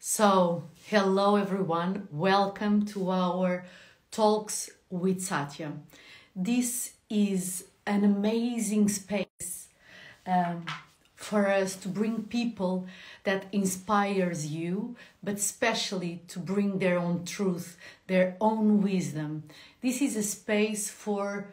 So, hello everyone, welcome to our Talks with Satya. This is an amazing space for us to bring people that inspires you, but especially to bring their own truth, their own wisdom. This is a space for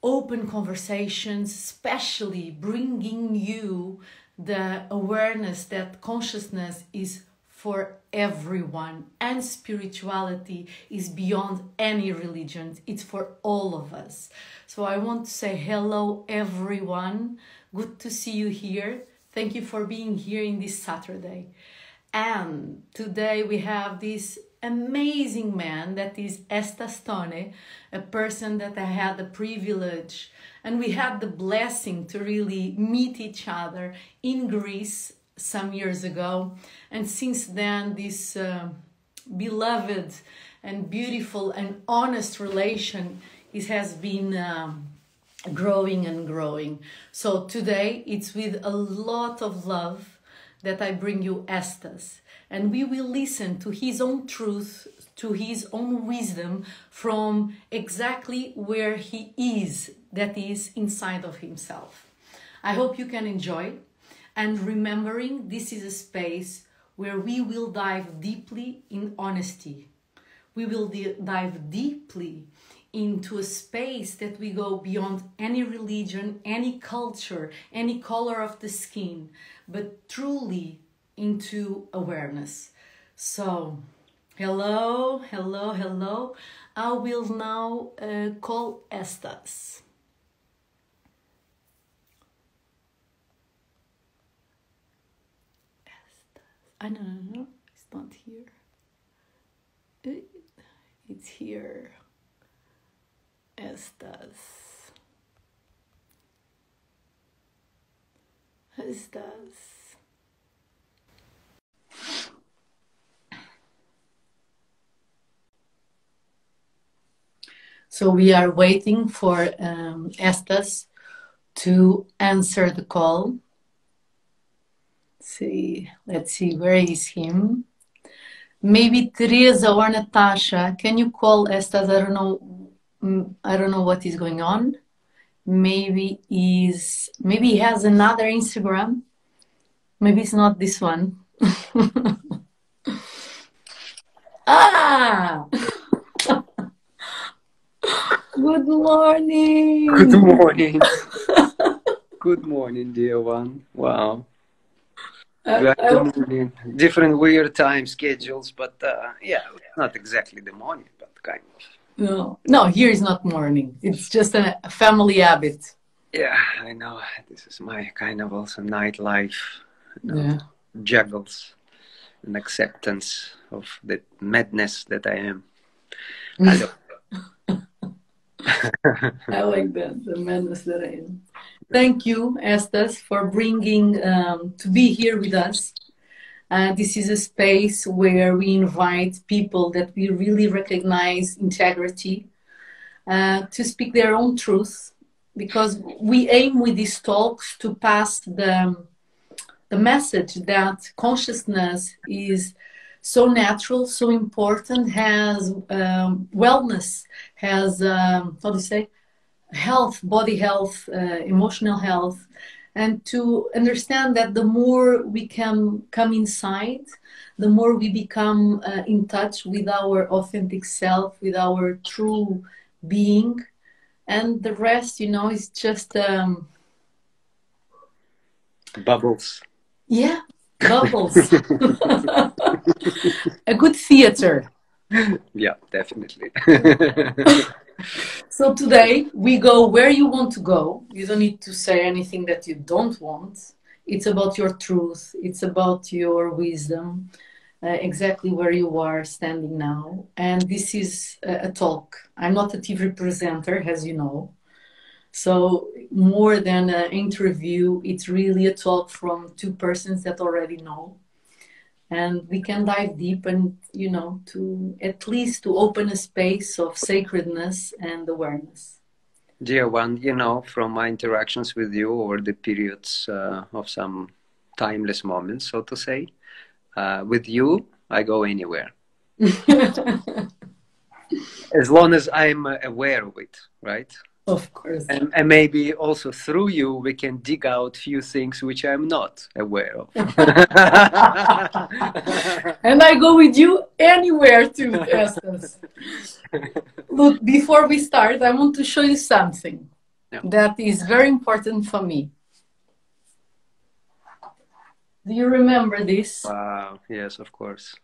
open conversations, especially bringing you the awareness that consciousness is for everyone and spirituality is beyond any religion. It's for all of us. So I want to say hello everyone. Good to see you here. Thank you for being here in this Saturday. And today we have this amazing man that is Estas Tonne, a person that I had the privilege and we had the blessing to really meet each other in Greece some years ago. And since then, this beloved and beautiful and honest relation has been growing and growing. So today it's with a lot of love that I bring you Estas, and we will listen to his own truth, to his own wisdom from exactly where he is, that is inside of himself. I hope you can enjoy, and remembering this is a space where we will dive deeply in honesty. We will dive deeply into a space that we go beyond any religion, any culture, any color of the skin, but truly into awareness. So, hello, hello, hello. I will now call Estas. No, it's not here. It's here. Estas. So we are waiting for Estas to answer the call. Let's see, where is him? Maybe Teresa or Natasha, can you call Estas? I don't know what is going on. Maybe he has another Instagram. Maybe it's not this one. Ah! Good morning. Good morning. Good morning, dear one. Wow. Good morning. Different weird time schedules, but yeah, not exactly the morning, but kind of. No, here is not morning. It's just a family habit. Yeah, I know. This is my kind of also nightlife. Juggles and acceptance of the madness that I am. Hello. I like that, the madness that I am. Thank you, Estas, for bringing to be here with us. This is a space where we invite people that we really recognize integrity to speak their own truth, because we aim with these talks to pass the message that consciousness is so natural, so important, has wellness, has, health, body health, emotional health, and to understand that the more we can come inside, the more we become in touch with our authentic self, with our true being, and the rest, is just bubbles. Yeah, bubbles. A good theater. Yeah, definitely. So today we go where you want to go. You don't need to say anything that you don't want. It's about your truth. It's about your wisdom, exactly where you are standing now. And this is a talk. I'm not a TV presenter, as you know. So more than an interview, it's really a talk from two persons that already know. And we can dive deep and, to at least to open a space of sacredness and awareness. Dear one, from my interactions with you over the periods of some timeless moments, so to say, with you, I go anywhere. As long as I'm aware of it, right? Of course. And maybe also through you, we can dig out few things which I'm not aware of. And I go with you anywhere too, Estas. Look, before we start, I want to show you something that is very important for me. Do you remember this? Wow, yes, of course.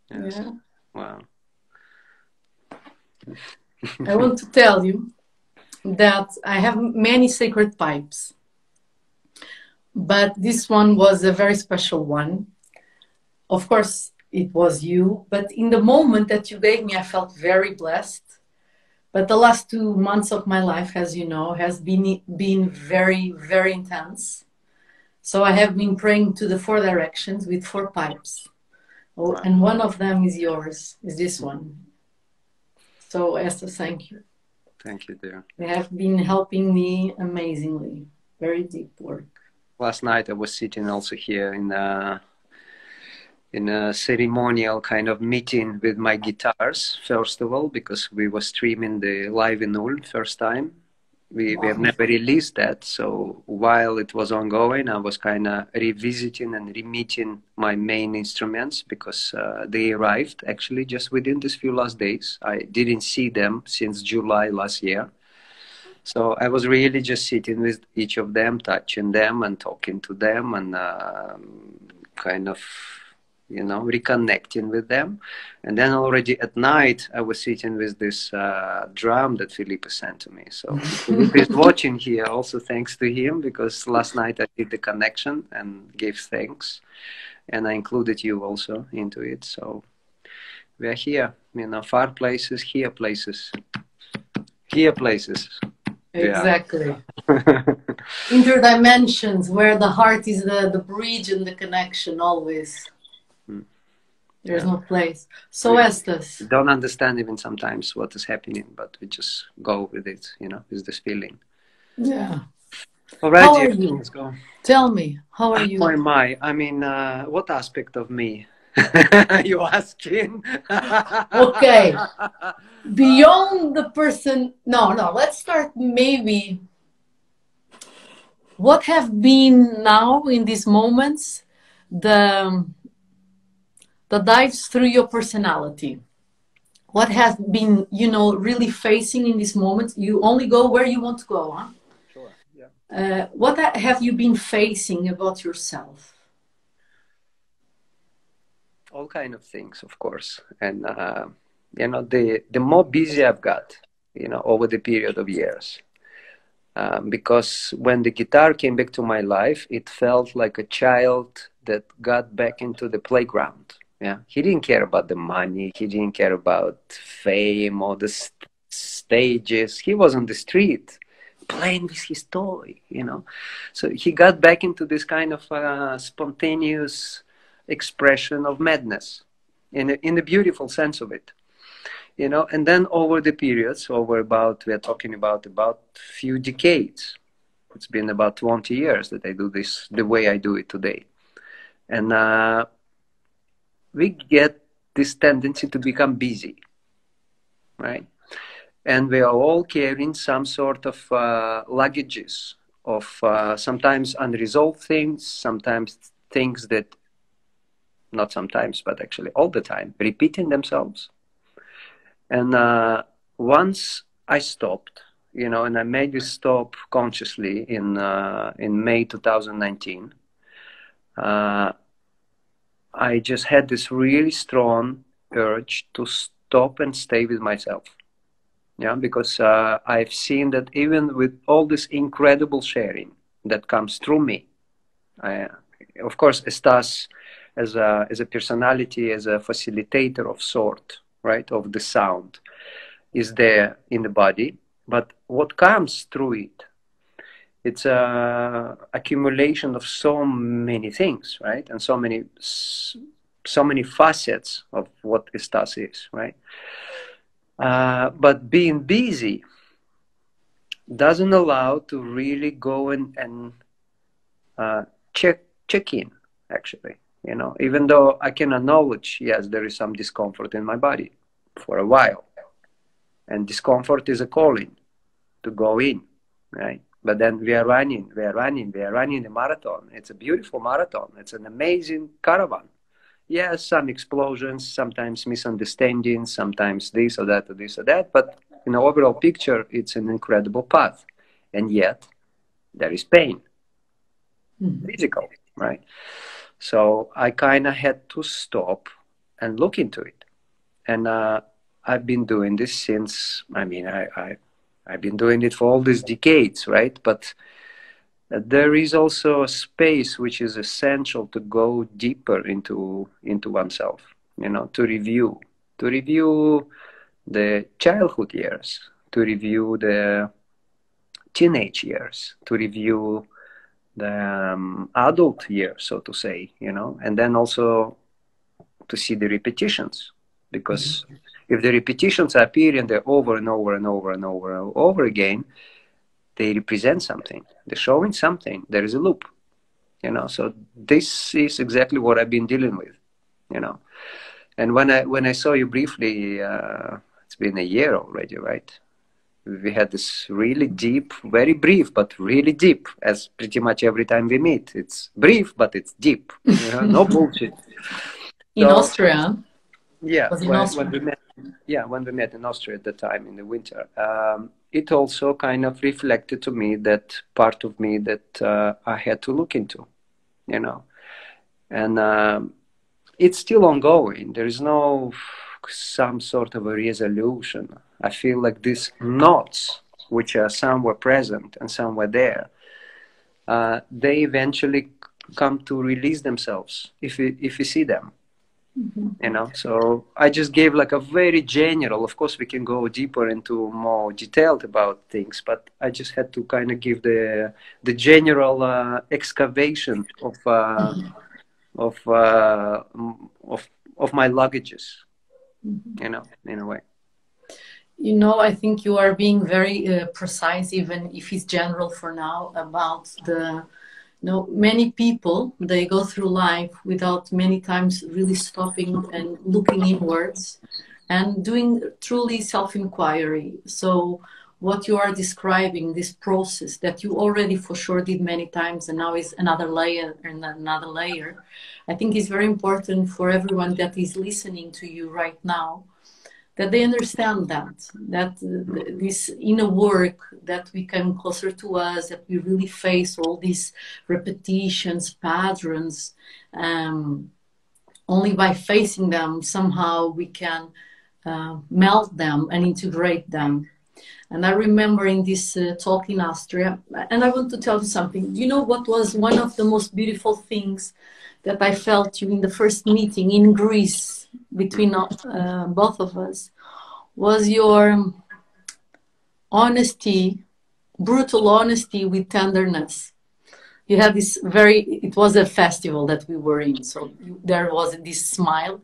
Yes. Yeah. Wow. I want to tell you that I have many sacred pipes, but this one was a very special one. Of course, it was you, but in the moment that you gave me, I felt very blessed. But the last 2 months of my life, as you know, has been very, very intense. So I have been praying to the 4 directions with 4 pipes. Oh, wow. And one of them is yours, is this one. So Esther, thank you. Thank you, dear. They have been helping me amazingly. Very deep work. Last night I was sitting also here in a ceremonial kind of meeting with my guitars, first of all, because we were streaming the live in Ulm first time. We have never released that, so while it was ongoing, I was kind of revisiting and remeeting my main instruments, because they arrived actually just within these few last days. I didn't see them since July last year. So I was really just sitting with each of them, touching them and talking to them, and kind of, you know, reconnecting with them. And then already at night, I was sitting with this drum that Felipe sent to me. So Felipe is watching here, also thanks to him, because last night I did the connection and gave thanks. And I included you also into it. So we are here, you know, far places, here places. Here places. Exactly. Interdimensions, where the heart is the bridge and the connection always. There's no place. So Estes. Don't understand even sometimes what is happening, but we just go with it, you know, with this feeling. Yeah. All right, how are you? Let's go. Tell me, how are you? How am I? I mean, what aspect of me you asking? Okay. Beyond the person. No, let's start maybe. What have been now in these moments the dives through your personality? What has been, you know, really facing in this moment? You only go where you want to go, huh? Sure, yeah. What have you been facing about yourself? All kind of things, of course. And, you know, the more busy I've got, you know, over the period of years. Because when the guitar came back to my life, it felt like a child that got back into the playground. Yeah, he didn't care about the money. He didn't care about fame or the stages. He was on the street playing with his toy, you know. So he got back into this kind of spontaneous expression of madness in the beautiful sense of it. You know, and then over the periods, we're talking about few decades. It's been about 20 years that I do this the way I do it today. And we get this tendency to become busy, right? And we are all carrying some sort of luggages of sometimes unresolved things, sometimes things that, not sometimes, but actually all the time, repeating themselves. And once I stopped, you know, and I made this stop consciously in May 2019, I just had this really strong urge to stop and stay with myself. Yeah, because I've seen that even with all this incredible sharing that comes through me, of course, Estas as a personality, as a facilitator of sort, right, of the sound, is there in the body. But what comes through it, it's a accumulation of so many things, right, and so many facets of what Estas is, right. But being busy doesn't allow to really go and check in, actually. you know, even though I can acknowledge, yes, there is some discomfort in my body for a while. And discomfort is a calling to go in, right? But then we are running the marathon. It's a beautiful marathon. It's an amazing caravan. Yes, some explosions, sometimes misunderstandings, sometimes this or that or this or that. But in the overall picture, it's an incredible path. And yet, there is pain, physical, right? So I kind of had to stop and look into it. And I've been doing this since, I mean, I've been doing it for all these decades, right? But there is also a space which is essential to go deeper into oneself, you know, to review the childhood years, to review the teenage years, to review the adult years, so to say, you know, and then also to see the repetitions, because if the repetitions appear and they're over and over and over and over and over again, they represent something, they're showing something, there is a loop, you know. So this is exactly what I've been dealing with, you know. And when I saw you briefly, it's been a year already, right? We had this really deep, very brief, but really deep, as pretty much every time we meet. It's brief, but it's deep. You know? No bullshit. In Austria? Yeah, when we met in Austria at the time in the winter, it also kind of reflected to me that part of me that I had to look into, you know. And it's still ongoing. There is no some sort of a resolution. I feel like these knots, which are somewhere present and somewhere there, they eventually come to release themselves if you see them. You know, so I just gave like a very general, of course we can go deeper into more detailed about things, but I just had to kind of give the general excavation of my luggages, you know, in a way. You know, I think you are being very precise, even if it's general for now, about the, you know, many people, they go through life without many times really stopping and looking inwards and doing truly self-inquiry. So what you are describing, this process that you already for sure did many times and now is another layer and another layer, I think is very important for everyone that is listening to you right now, that they understand that this inner work, that we come closer to us, that we really face all these repetitions, patterns. Only by facing them, somehow we can melt them and integrate them. And I remember in this talk in Austria, and I want to tell you something. Do you know what was one of the most beautiful things that I felt you in the first meeting in Greece between both of us? Was your honesty, brutal honesty with tenderness. You had this it was a festival that we were in, so there was this smile.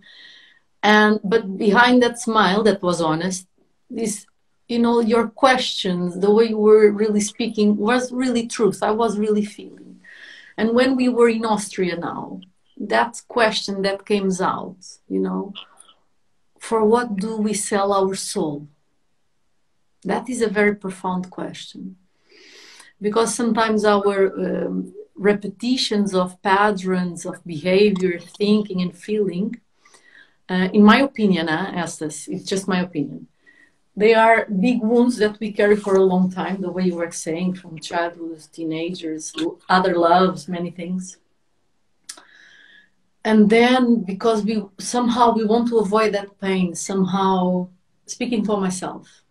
But behind that smile that was honest, this, you know, your questions, the way you were really speaking was really truth. I was really feeling. And when we were in Austria now, that question that came out, you know, for what do we sell our soul? That is a very profound question. Because sometimes our repetitions of patterns of behavior, thinking and feeling, in my opinion, Estas, it's just my opinion, they are big wounds that we carry for a long time, the way you were saying, from childhood, teenagers, other loves, many things. And then because we want to avoid that pain, somehow, speaking for myself,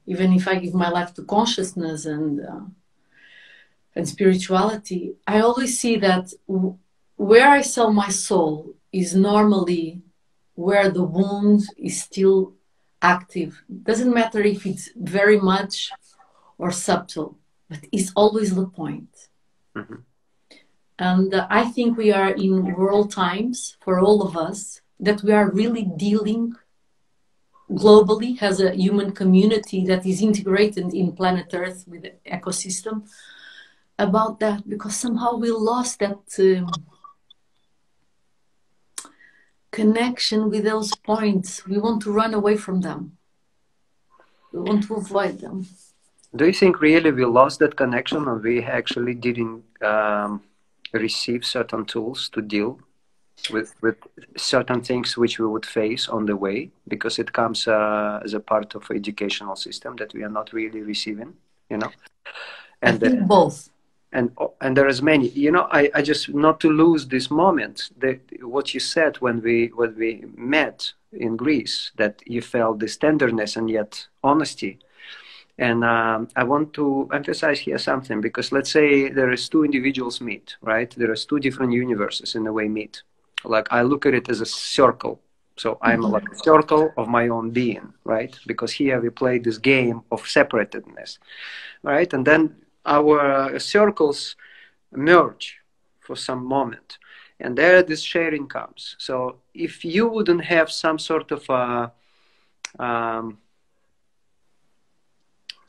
even if I give my life to consciousness and spirituality, I always see that where I sell my soul is normally where the wound is still active. Doesn't matter if it's very much or subtle, but it's always the point. Mm-hmm. And I think we are in world times for all of us that we are really dealing globally as a human community that is integrated in planet Earth with the ecosystem about that, because somehow we lost that connection with those points. We want to run away from them. We want to avoid them. Do you think really we lost that connection, or we actually didn't receive certain tools to deal with certain things which we would face on the way, because it comes as a part of educational system that we are not really receiving, you know? And I think both. And there is many, you know, I just, not to lose this moment, what you said when we met in Greece, that you felt this tenderness and yet honesty. And I want to emphasize here something, because let's say there is two individuals meet, right? There is two different universes in a way meet. Like, I look at it as a circle. So I'm like a circle of my own being, right? Because here we play this game of separatedness, right? And then our circles merge for some moment. And there this sharing comes. So if you wouldn't have some sort of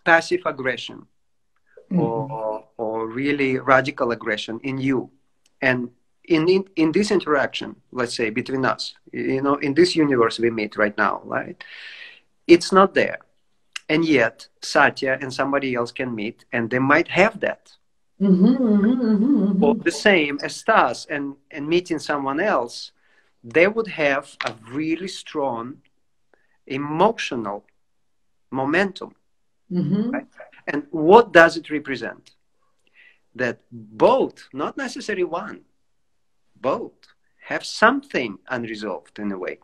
passive aggression or really radical aggression in you, and in this interaction, let's say between us, you know, in this universe we meet right now, right? It's not there. And yet Satya and somebody else can meet and they might have that. Or the same as Stas and meeting someone else, they would have a really strong emotional momentum. Right? And what does it represent? That both, not necessarily one, both have something unresolved in a way.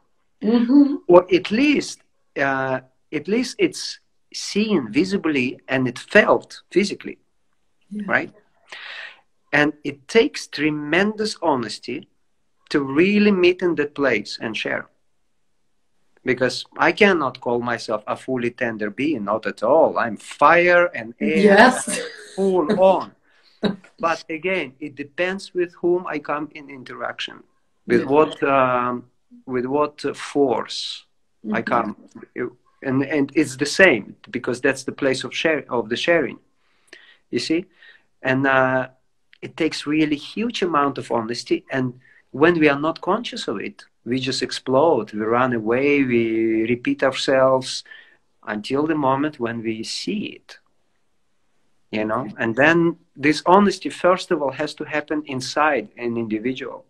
Or at least it's seen visibly and it felt physically, right? And it takes tremendous honesty to really meet in that place and share. Because I cannot call myself a fully tender being, not at all. I'm fire and air, full on. But again, it depends with whom I come in interaction, with what force I come, and it's the same, because that's the place of the sharing. You see, and it takes really huge amount of honesty, and when we are not conscious of it, we just explode, we run away, we repeat ourselves until the moment when we see it, you know. And then this honesty, first of all, has to happen inside an individual.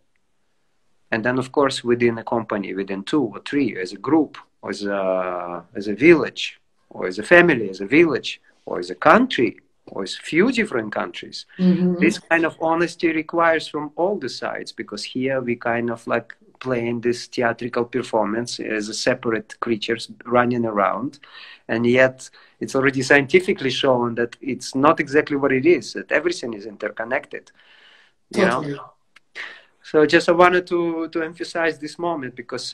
And then, of course, within a company, within two or three, as a group, or as a village, or as a family, as a village, or as a country, or as few different countries. This kind of honesty requires from all the sides, because here we kind of like playing this theatrical performance as a separate creatures running around, and yet it's already scientifically shown that it's not exactly what it is, that everything is interconnected, you know. So just I wanted to emphasize this moment, because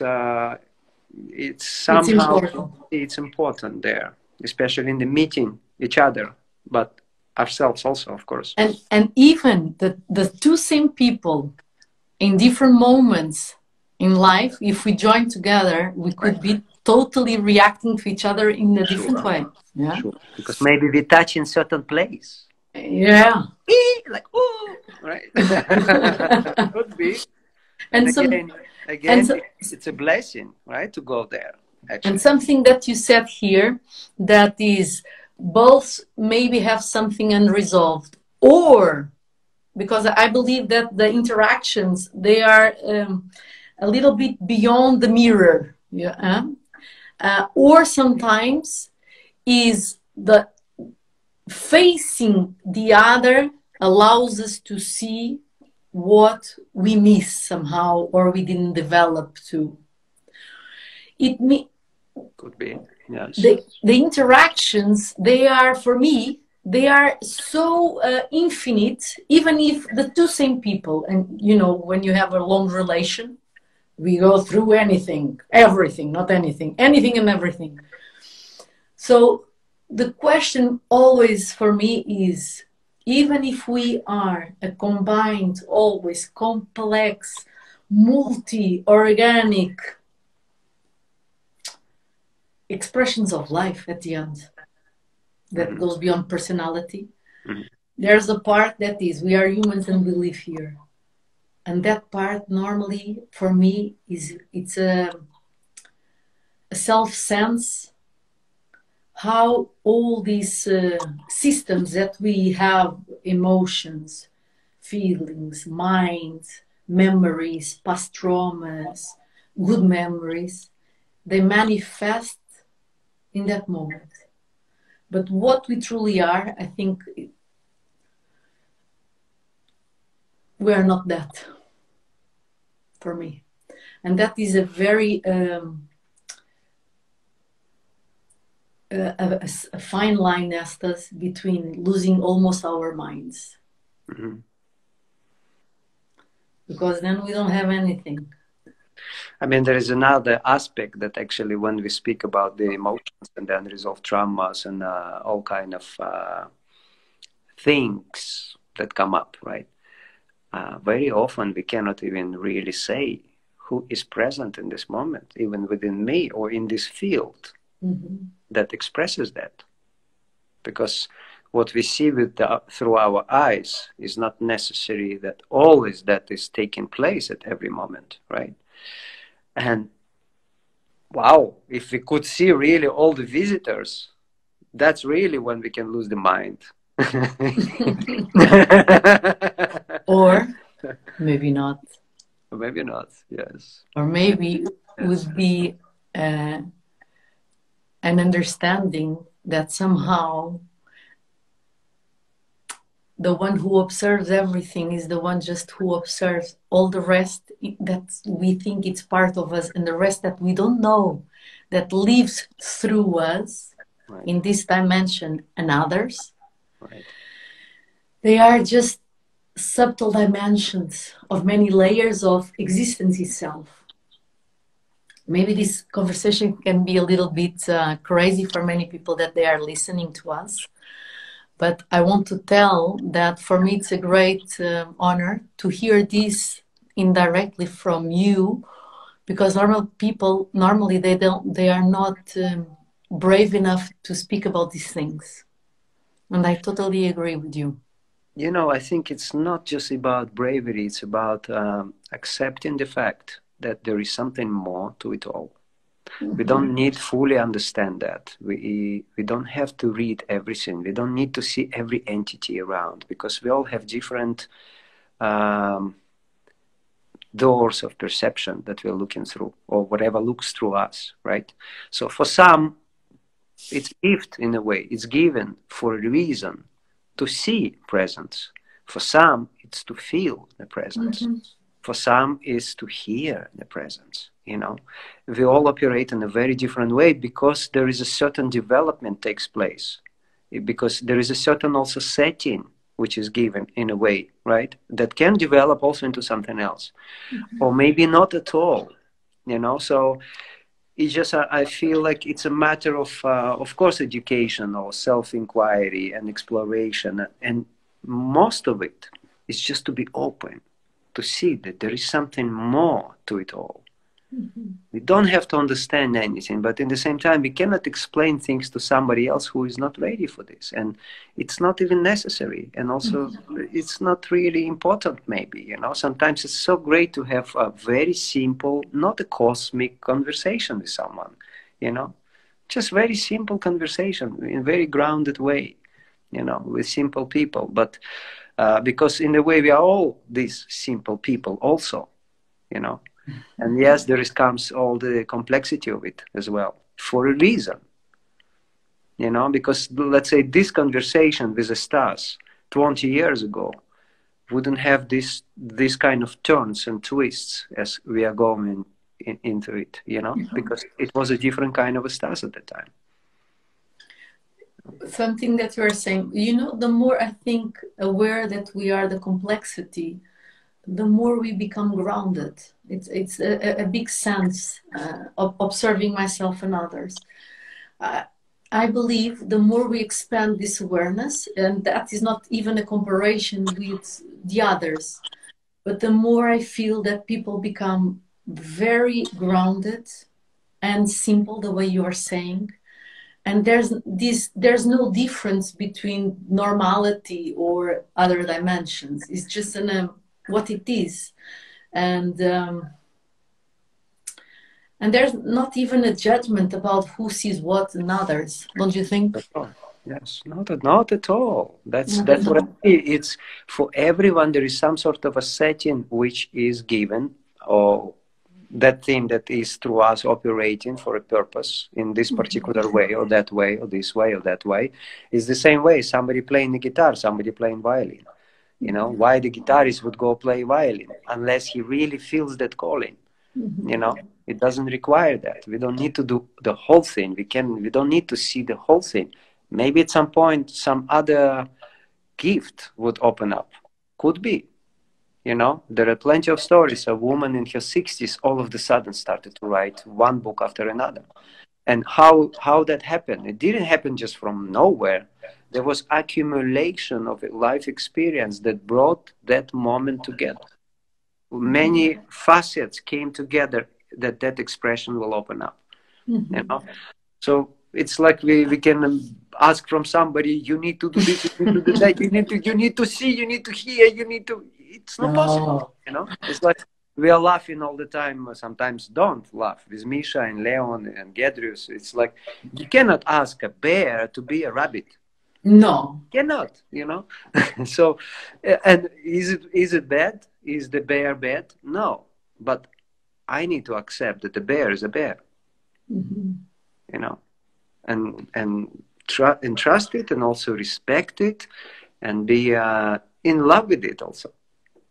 it's somehow it's important there, especially in the meeting each other, but ourselves also, of course. And even the two same people in different moments in life, if we join together, we could be totally reacting to each other in a different way. Yeah, sure. Because maybe we touch in certain place. Yeah, like right. Could be. And it's a blessing, right, to go there. Actually. And something that you said here, that is, both maybe have something unresolved, or because I believe that the interactions, they are a little bit beyond the mirror, or sometimes is the facing the other allows us to see what we miss somehow, or we didn't develop to. Could be, yes. The interactions, they are, for me, they are so infinite, even if the two same people, and you know, when you have a long relation, we go through anything, everything, not anything, anything and everything. So the question always for me is, even if we are a combined, always complex, multi-organic expressions of life at the end, that goes beyond personality, there's a part that is, we are humans and we live here. And that part normally for me it's a self-sense, how all these systems that we have, emotions, feelings, minds, memories, past traumas, good memories, they manifest in that moment. But what we truly are, I think we are not that, for me. And that is a very a fine line, Estas, between losing almost our minds. Mm-hmm. Because then we don't have anything. I mean, there is another aspect that actually, when we speak about the emotions and the unresolved traumas and all kind of things that come up, right? Very often we cannot even really say who is present in this moment, even within me or in this field that expresses that. Because what we see through our eyes is not necessary that always that is taking place at every moment, right? And wow, if we could see really all the visitors, that's really when we can lose the mind. Or maybe not. Or maybe not, yes. Or maybe would be an understanding that somehow the one who observes everything is the one just who observes all the rest that we think it's part of us, and the rest that we don't know that lives through us, right, in this dimension and others. Right. They are just subtle dimensions of many layers of existence itself. Maybe this conversation can be a little bit crazy for many people that they are listening to us. But I want to tell that for me it's a great honor to hear this indirectly from you, because normal people normally they are not brave enough to speak about these things, and I totally agree with you. You know, I think it's not just about bravery; it's about accepting the fact that there is something more to it all. We don't need fully understand that. We don't have to read everything. We don't need to see every entity around, because we all have different doors of perception that we're looking through, or whatever looks through us, right? So for some, it's gift in a way. It's given for a reason to see presence. For some, it's to feel the presence. For some, it's to hear the presence. You know, we all operate in a very different way, because there is a certain development takes place, because there is a certain also setting which is given in a way, right, that can develop also into something else, or maybe not at all. You know, so it's just I feel like it's a matter of course, education or self-inquiry and exploration, and most of it is just to be open to see that there is something more to it all. We don't have to understand anything, but in the same time, we cannot explain things to somebody else who is not ready for this, and it's not even necessary, and also it's not really important. Maybe, you know, sometimes it's so great to have a very simple, not a cosmic conversation with someone, you know, just very simple conversation in a very grounded way, you know, with simple people. But because in a way we are all these simple people also, you know. And yes, there comes all the complexity of it as well, for a reason. You know, because let's say this conversation with the stars 20 years ago wouldn't have this kind of turns and twists as we are going into it, you know, because it was a different kind of a stars at the time. Something that you are saying, you know, the more I think aware that we are the complexity, the more we become grounded. It's a big sense of observing myself and others. I believe the more we expand this awareness, and that is not even a comparison with the others, but the more I feel that people become very grounded and simple, the way you are saying. And there's no difference between normality or other dimensions. It's just what it is. And there's not even a judgment about who sees what in others, don't you think? Yes, not at all. That's what it's for everyone. There is some sort of a setting which is given, or that thing that is through us operating for a purpose in this particular way, or that way, or this way, or that way. Is the same way. Somebody playing the guitar, somebody playing violin. You know, why the guitarist would go play violin unless he really feels that calling. You know, it doesn't require that. We don't need to do the whole thing. We don't need to see the whole thing. Maybe at some point some other gift would open up. Could be. You know, there are plenty of stories. A woman in her 60s all of a sudden started to write one book after another. And how that happened? It didn't happen just from nowhere. There was accumulation of life experience that brought that moment together. Many facets came together that expression will open up. You know, so it's like we can ask from somebody, you need to do this, you need to do that, you need to see, you need to hear, you need to. It's not possible. You know, it's like we are laughing all the time. Sometimes don't laugh with Misha and Leon and Gedrius. It's like you cannot ask a bear to be a rabbit. No, cannot. You know, so and is it bad? Is the bear bad? No, but I need to accept that the bear is a bear. You know, and trust it, and also respect it, and be in love with it also.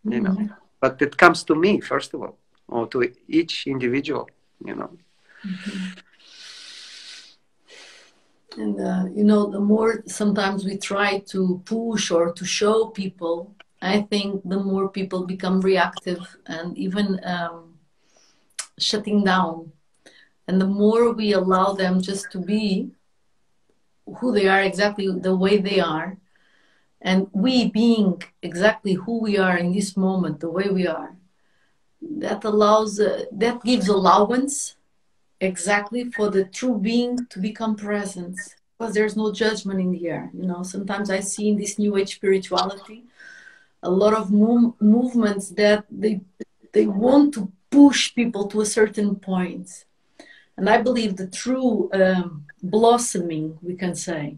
You know, but it comes to me first of all, or to each individual. You know. And you know, the more sometimes we try to push or to show people, I think the more people become reactive and even shutting down. And the more we allow them just to be who they are, exactly the way they are, and we being exactly who we are in this moment, the way we are, that allows, that gives allowance exactly for the true being to become present. Because there's no judgment in the air. You know, sometimes I see in this new age spirituality a lot of movements that they want to push people to a certain point. And I believe the true blossoming, we can say,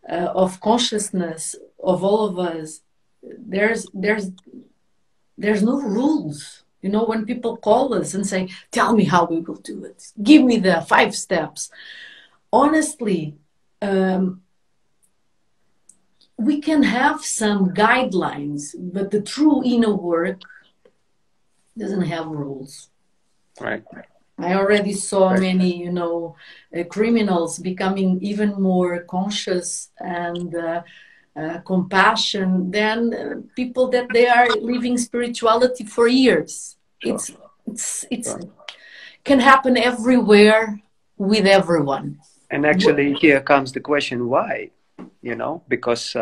of consciousness of all of us, there's no rules. You know, when people call us and say, tell me how we will do it, give me the 5 steps. Honestly, we can have some guidelines, but the true inner work doesn't have rules. Right. I already saw many, you know, criminals becoming even more conscious and compassion than people that they are living spirituality for years. It's can happen everywhere with everyone. And actually, here comes the question: why? You know, because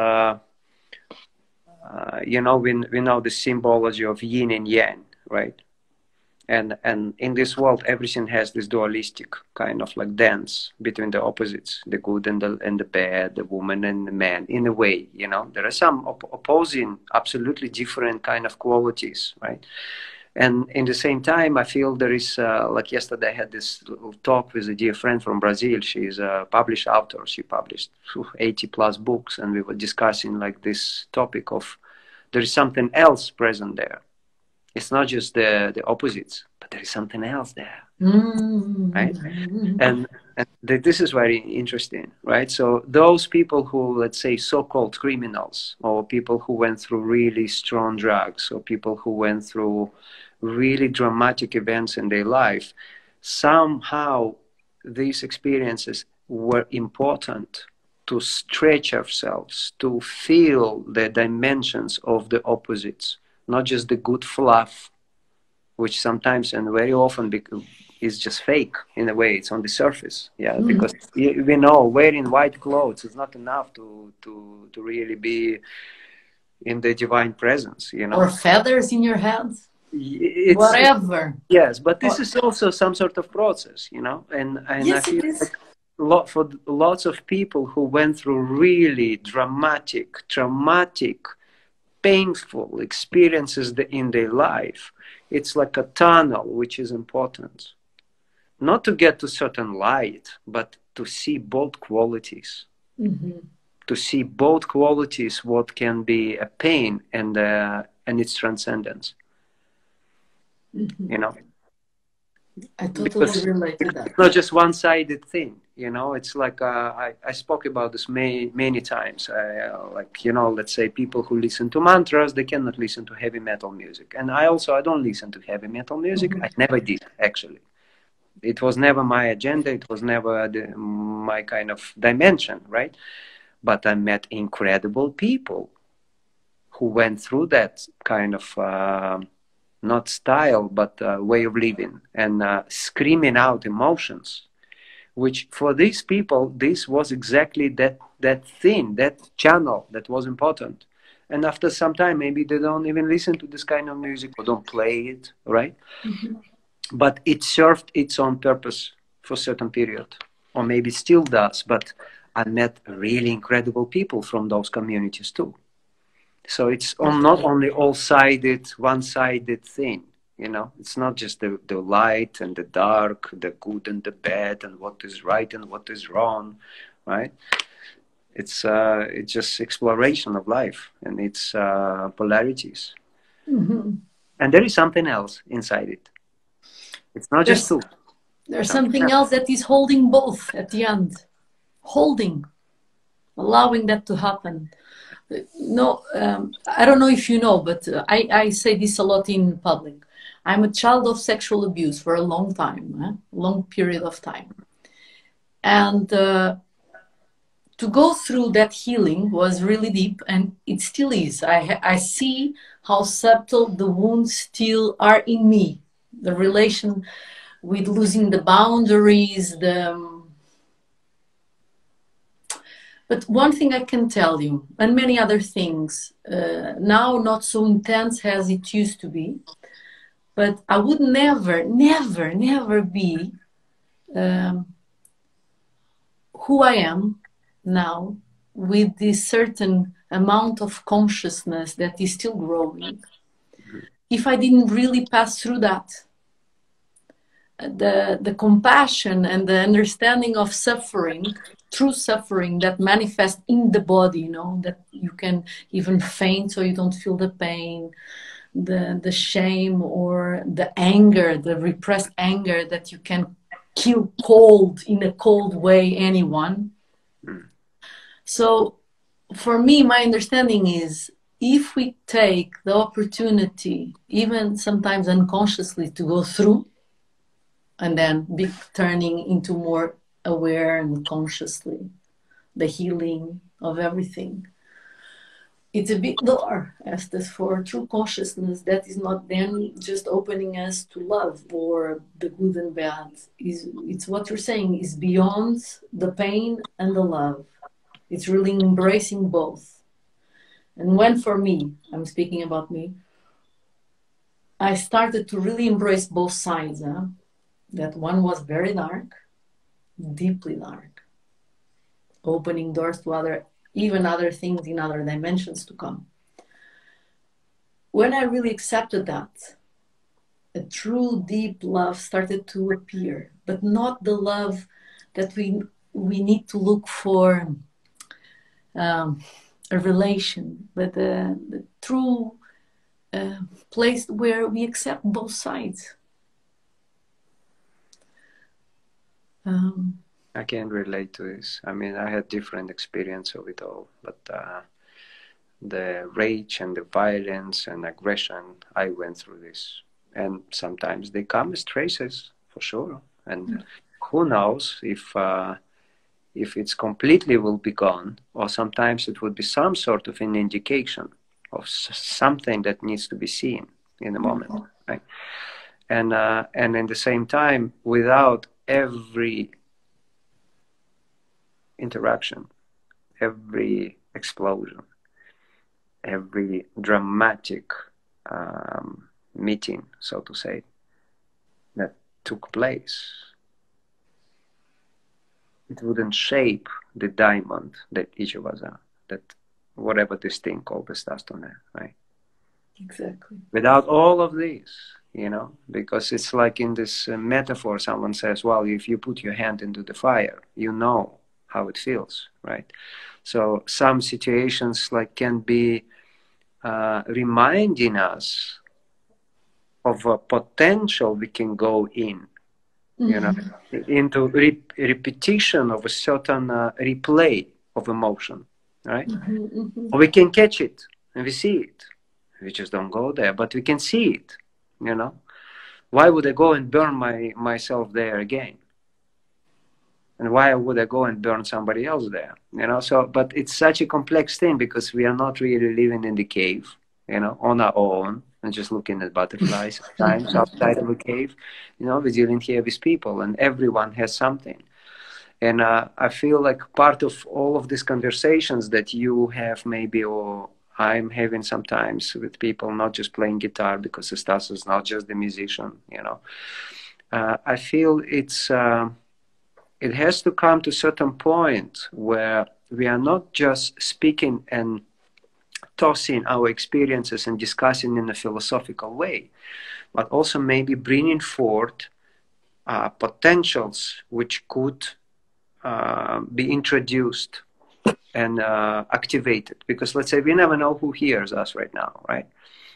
you know, we know the symbology of yin and yang, right? And in this world, everything has this dualistic kind of like dance between the opposites, the good and the bad, the woman and the man. In a way, you know, there are some opposing, absolutely different kind of qualities, right? And in the same time, I feel there is, like yesterday I had this little talk with a dear friend from Brazil. She's a published author. She published 80 plus books, and we were discussing like this topic of there is something else present there. It's not just the opposites, but there is something else there, right? And this is very interesting, right? So those people who, let's say, so-called criminals, or people who went through really strong drugs, or people who went through really dramatic events in their life, somehow these experiences were important to stretch ourselves, to feel the dimensions of the opposites, not just the good fluff, which sometimes and very often is just fake in a way. It's on the surface, yeah. Because we know wearing white clothes is not enough to really be in the divine presence, you know. Or feathers in your head, whatever. Yes, but this is also some sort of process, you know. And yes, I feel it is. like for lots of people who went through really dramatic, traumatic painful experiences in their life, it's like a tunnel, which is important. Not to get to certain light, but to see both qualities. Mm-hmm. To see both qualities, what can be a pain and its transcendence. Mm-hmm. You know, I totally relate to that. It's not just one-sided thing. You know, it's like I spoke about this many times. Like, you know, let's say people who listen to mantras, they cannot listen to heavy metal music, and I don't listen to heavy metal music. Mm-hmm. I never did, actually. It was never my agenda. It was never my kind of dimension, right? But I met incredible people who went through that kind of not style, but way of living, and screaming out emotions, which for these people, this was exactly that thing, that channel that was important. And after some time, maybe they don't even listen to this kind of music or don't play it, right? Mm-hmm. But it served its own purpose for a certain period, or maybe still does. But I met really incredible people from those communities too. So it's not only all-sided, one-sided thing. You know, it's not just the light and the dark, the good and the bad, and what is right and what is wrong, right? It's just exploration of life and its polarities. Mm-hmm. And there is something else inside it. It's not just two. There's something else that is holding both at the end. Holding, allowing that to happen. No, I don't know if you know, but I say this a lot in public. I'm a child of sexual abuse for a long time, long period of time. And to go through that healing was really deep, and it still is. I see how subtle the wounds still are in me. The relation with losing the boundaries, But one thing I can tell you, and many other things, now not so intense as it used to be, but I would never, never, never be who I am now with this certain amount of consciousness that is still growing if I didn't really pass through that. The compassion and the understanding of suffering, true suffering that manifests in the body, you know, that you can even faint so you don't feel the pain, the shame or the anger, the repressed anger that you can kill cold, in a cold way, anyone. So for me, my understanding is if we take the opportunity, even sometimes unconsciously, to go through, and then be turning into more aware and consciously the healing of everything. It's a big door, Estes, for true consciousness that is not then just opening us to love or the good and bad. It's what you're saying is beyond the pain and the love. It's really embracing both. And when for me, I'm speaking about me, I started to really embrace both sides, that one was very dark, deeply dark, opening doors to even other things in other dimensions to come. When I really accepted that, a true deep love started to appear, but not the love that we need to look for a relation, but the true place where we accept both sides. I can relate to this. I mean, I had different experience of it all, but the rage and the violence and aggression, I went through this. And sometimes they come as traces, for sure. And who knows if it's completely will be gone, or sometimes it would be some sort of an indication of something that needs to be seen in the moment, right? And in the same time, without every interaction, every explosion, every dramatic meeting, so to say, that took place, it wouldn't shape the diamond that each of us are. That whatever this thing called Estas Tonne, right? Exactly. Without all of this, you know, because it's like in this metaphor, someone says, well, if you put your hand into the fire, you know how it feels, right? So some situations like can be reminding us of a potential we can go in, you know, into repetition of a certain replay of emotion, right? Or we can catch it and we see it. We just don't go there, but we can see it, you know. Why would I go and burn myself there again? And why would I go and burn somebody else there? You know, so, but it's such a complex thing because we are not really living in the cave, you know, on our own and just looking at butterflies sometimes outside of a cave. You know, we're dealing here with people and everyone has something. And I feel like part of all of these conversations that you have maybe, or I'm having sometimes with people, not just playing guitar, because Stas is not just the musician, you know. I feel it has to come to a certain point where we are not just speaking and tossing our experiences and discussing in a philosophical way, but also maybe bringing forth potentials which could be introduced and activated. Because let's say we never know who hears us right now, right?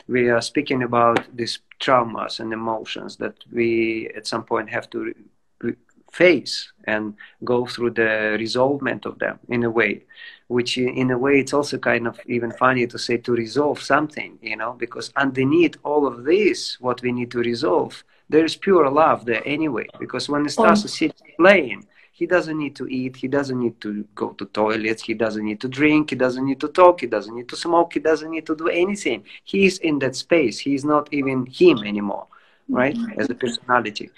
We are speaking about these traumas and emotions that we at some point have to face and go through the resolvement of them in a way, which in a way it's also kind of even funny to say to resolve something, you know, because underneath all of this, what we need to resolve, there is pure love there anyway. Because when Stas is sitting playing, he doesn't need to eat, he doesn't need to go to toilets, he doesn't need to drink, he doesn't need to talk, he doesn't need to smoke, he doesn't need to do anything. He's in that space. He's not even him anymore, right? As a personality.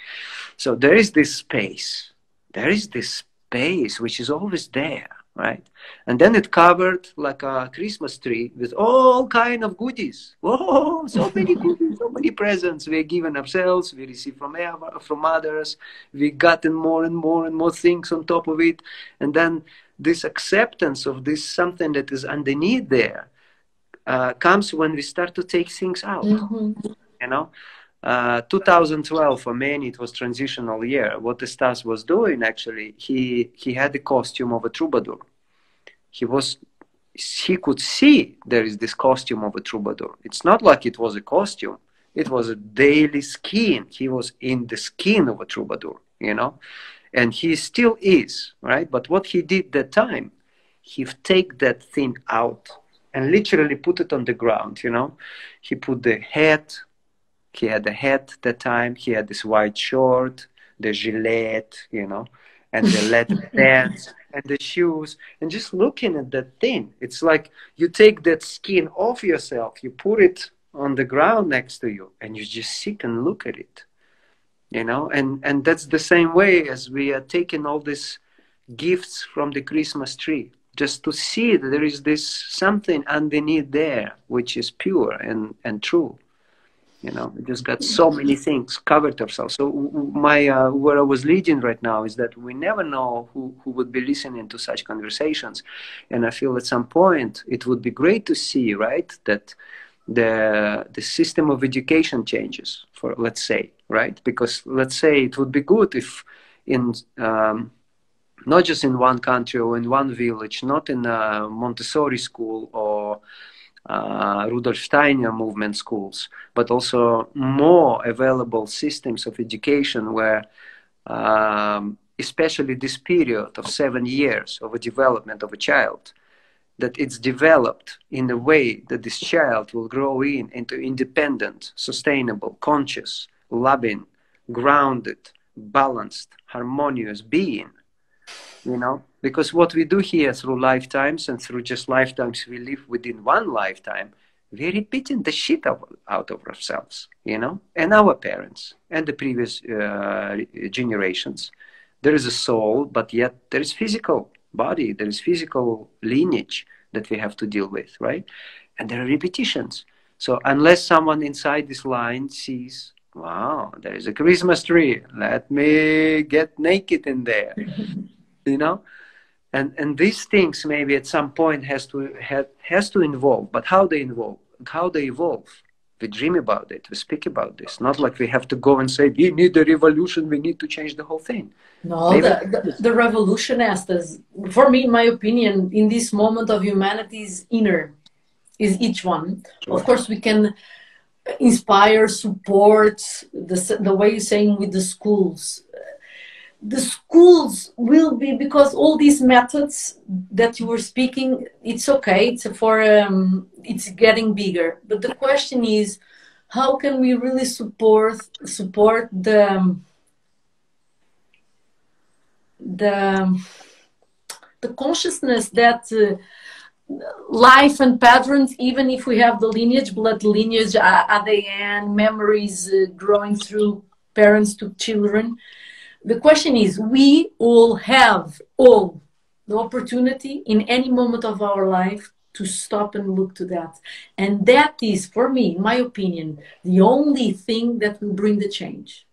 So there is this space. There is this space which is always there, right? And then it covered like a Christmas tree with all kind of goodies. Oh, so many goodies, so many presents we're given ourselves, we receive from others, we gotten more and more and more things on top of it. And then this acceptance of this something that is underneath there comes when we start to take things out, you know? 2012 for many it was transitional year. What the Stas was doing actually, he had the costume of a troubadour. He could see there is this costume of a troubadour. It's not like it was a costume, it was a daily skin. He was in the skin of a troubadour, you know, and he still is, right? But what he did that time, he take that thing out and literally put it on the ground, you know. He put the hat. He had a hat that time. He had this white short, the gilet, you know, and the leather pants and the shoes. And just looking at that thing, it's like you take that skin off yourself, you put it on the ground next to you, and you just sit and look at it, you know. And that's the same way as we are taking all these gifts from the Christmas tree, just to see that there is this something underneath there which is pure and true. You know, we just got so many things covered ourselves. So my where I was leading right now is that we never know who would be listening to such conversations, and I feel at some point it would be great to see, right, that the system of education changes. For let's say, right, because let's say it would be good if in not just in one country or in one village, not in a Montessori school or Rudolf Steiner movement schools, but also more available systems of education where especially this period of 7 years of a development of a child, that it's developed in a way that this child will grow into independent, sustainable, conscious, loving, grounded, balanced, harmonious being, you know. Because what we do here through lifetimes and through just lifetimes we live within one lifetime, we're repeating the shit out of ourselves, you know, and our parents and the previous generations. There is a soul, but yet there is physical body, there is physical lineage that we have to deal with, right? And there are repetitions. So unless someone inside this line sees, wow, there is a Christmas tree, let me get naked in there, you know, And these things maybe at some point has to involve, but how they evolve. We dream about it, we speak about this, not like we have to go and say we need a revolution, we need to change the whole thing. No, the revolution, Estas, for me, in my opinion, in this moment of humanity's inner, is each one. Sure. Of course, we can inspire, support, the way you're saying with the schools. The schools will be, because all these methods that you were speaking, it's okay, it's getting bigger. But the question is, how can we really support the consciousness that life and patterns, even if we have the lineage, blood lineage, ADN, memories growing through parents to children. The question is, we all have the opportunity in any moment of our life to stop and look to that. And that is, for me, in my opinion, the only thing that will bring the change.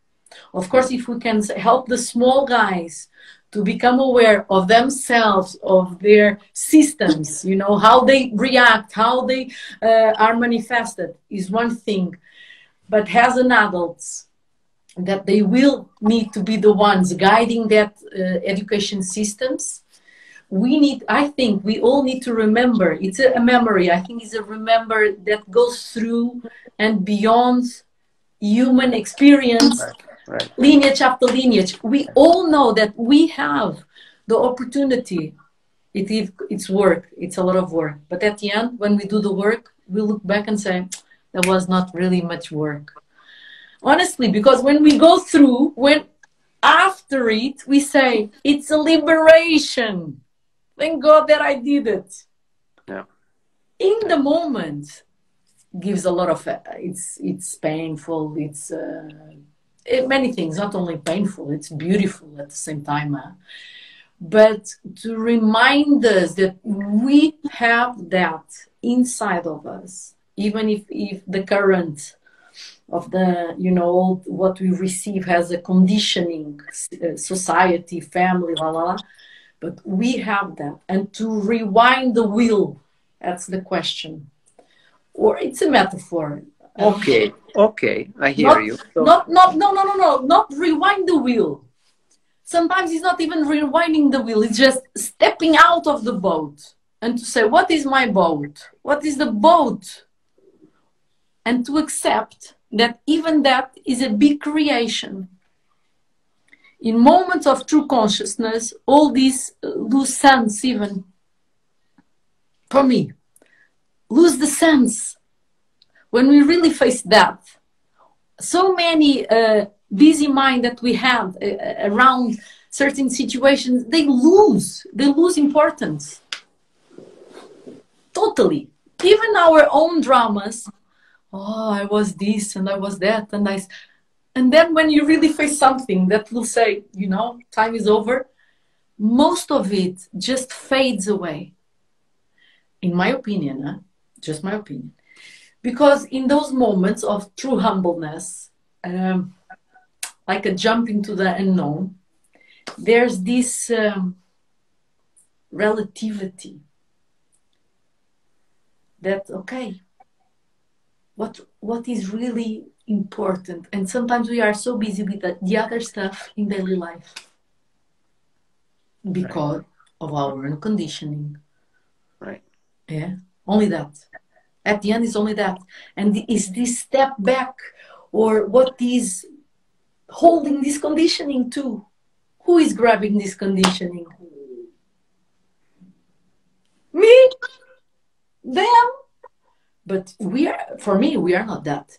Of course, if we can help the small guys to become aware of themselves, of their systems, you know, how they react, how they are manifested, is one thing. But as an adults, that they will need to be the ones guiding that education systems. I think we all need to remember, it's a memory, I think it's a remember that goes through and beyond human experience, right. Lineage after lineage. We all know that we have the opportunity. It's work, it's a lot of work. But at the end, when we do the work, we look back and say, that was not really much work. Honestly, because when we go through, after it, we say, it's a liberation. Thank God that I did it. Yeah. In the moment, gives a lot of, it's painful, it's many things, not only painful, it's beautiful at the same time. But to remind us that we have that inside of us, even if the current of the, you know, what we receive has a conditioning, society, family, la la la, but we have that. And to rewind the wheel, that's the question. Or it's a metaphor. Okay, I hear you. So... Not rewind the wheel. Sometimes it's not even rewinding the wheel, it's just stepping out of the boat and to say, what is my boat? What is the boat? And to accept that even that is a big creation. In moments of true consciousness, all these lose sense even. For me, lose the sense. When we really face that, so many busy mind that we have around certain situations, they lose importance. Totally. Even our own dramas, oh, I was this and I was that, and then when you really face something that will say, you know, time is over, most of it just fades away. In my opinion, just my opinion. Because in those moments of true humbleness, like a jump into the unknown, there's this relativity that, okay, what is really important? And sometimes we are so busy with the other stuff in daily life because of our own conditioning. Right. Yeah, only that. At the end, it's only that. And is this step back, or what is holding this conditioning too? Who is grabbing this conditioning? Me? Them? But for me, we are not that.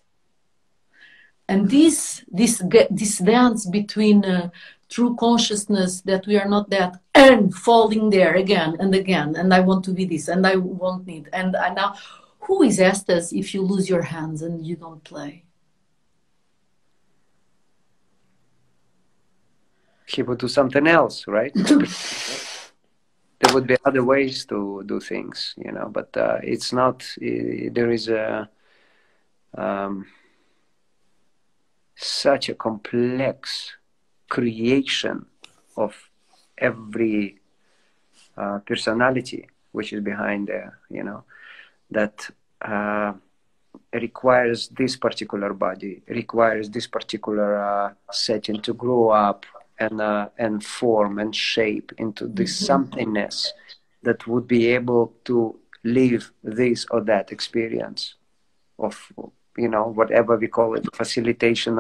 And this dance between true consciousness that we are not that, and falling there again and again, and I want to be this, and I won't need, and I now, who is Estas if you lose your hands and you don't play? He would do something else, right? There would be other ways to do things, you know, but it's not, there is such a complex creation of every personality which is behind there, you know, that requires this particular body, requires this particular setting to grow up and form and shape into this somethingness that would be able to live this or that experience of, you know, whatever we call it, facilitation,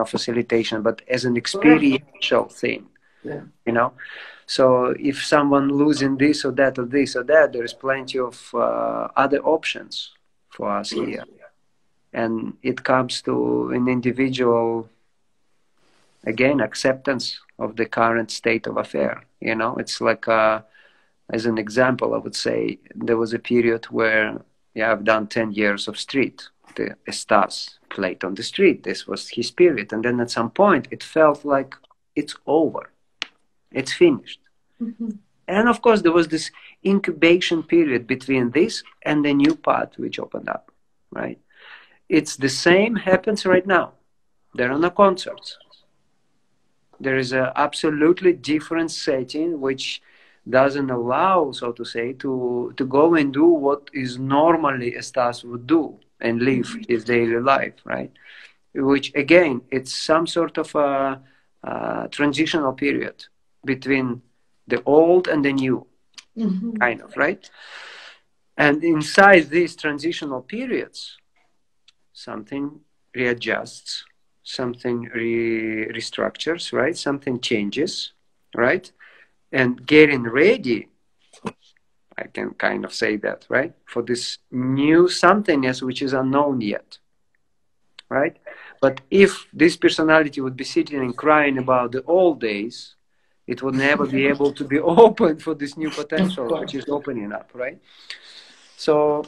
but as an experiential thing, you know. So if someone losing this or that or this or that, there is plenty of other options for us here. And it comes to an individual, again, acceptance of the current state of affair. You know, it's like, as an example, I would say there was a period where, yeah, I've done 10 years of street. The Estas played on the street. This was his period. And then at some point, it felt like it's over. It's finished. And of course, there was this incubation period between this and the new path which opened up, right? It's the same happens right now. There are no concerts. There is an absolutely different setting which doesn't allow, so to say, to go and do what is normally Estas would do and live his daily life, right? Which, again, it's some sort of a transitional period between the old and the new, kind of, right? And inside these transitional periods, something readjusts, something restructures, right? Something changes, right? And getting ready, I can kind of say that, right? For this new somethingness which is unknown yet, right? But if this personality would be sitting and crying about the old days, it would never be able to be open for this new potential which is opening up, right? So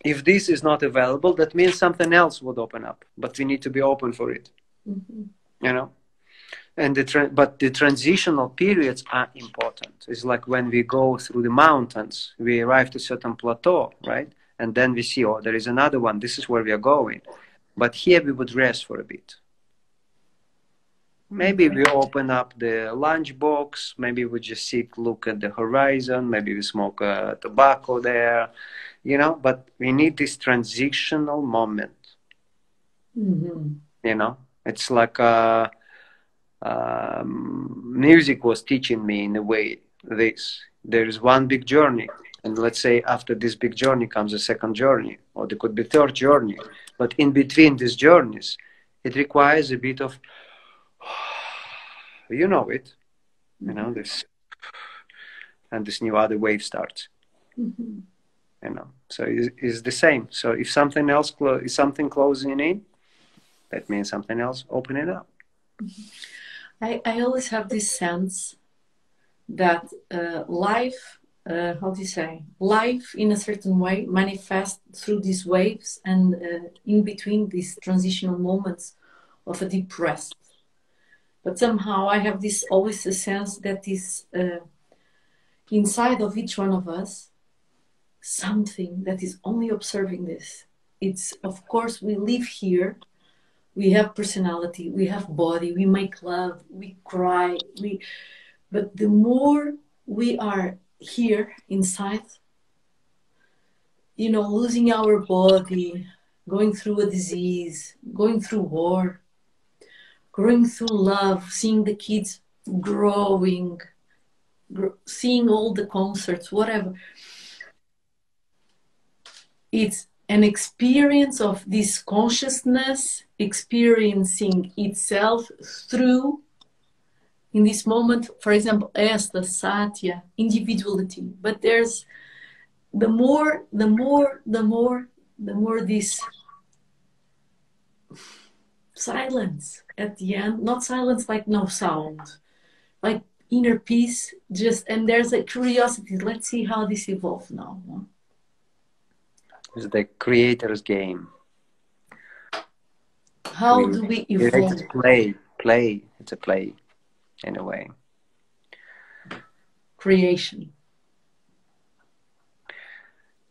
if this is not available, that means something else would open up, but we need to be open for it, you know? And but the transitional periods are important. It's like when we go through the mountains, we arrive to a certain plateau, right? And then we see, oh, there is another one. This is where we are going. But here we would rest for a bit. Maybe we open up the lunchbox. Maybe we just sit, look at the horizon. Maybe we smoke tobacco there, you know. But we need this transitional moment. You know, it's like music was teaching me in a way this. There is one big journey, and let's say after this big journey comes a second journey, or there could be third journey. But in between these journeys, it requires a bit of, you know it, you know, this, and this new other wave starts. You know, so it's the same. So if something else is something closing in, that means something else opening up. I always have this sense that life, how do you say, life in a certain way manifests through these waves and in between these transitional moments of a deep rest. But somehow I have this always a sense that is inside of each one of us, something that is only observing this. It's, of course, we live here, we have personality, we have body, we make love, we cry, but the more we are here inside, you know, losing our body, going through a disease, going through war, going through love, seeing the kids growing, seeing all the concerts, whatever. It's an experience of this consciousness experiencing itself through, in this moment, for example, Estas, Satya, individuality. But there's the more this silence at the end, not silence like no sound, like inner peace, just, and there's a curiosity. Let's see how this evolves now. It's the creator's game. How do we evolve? It's play. It's a play, in a way. Creation.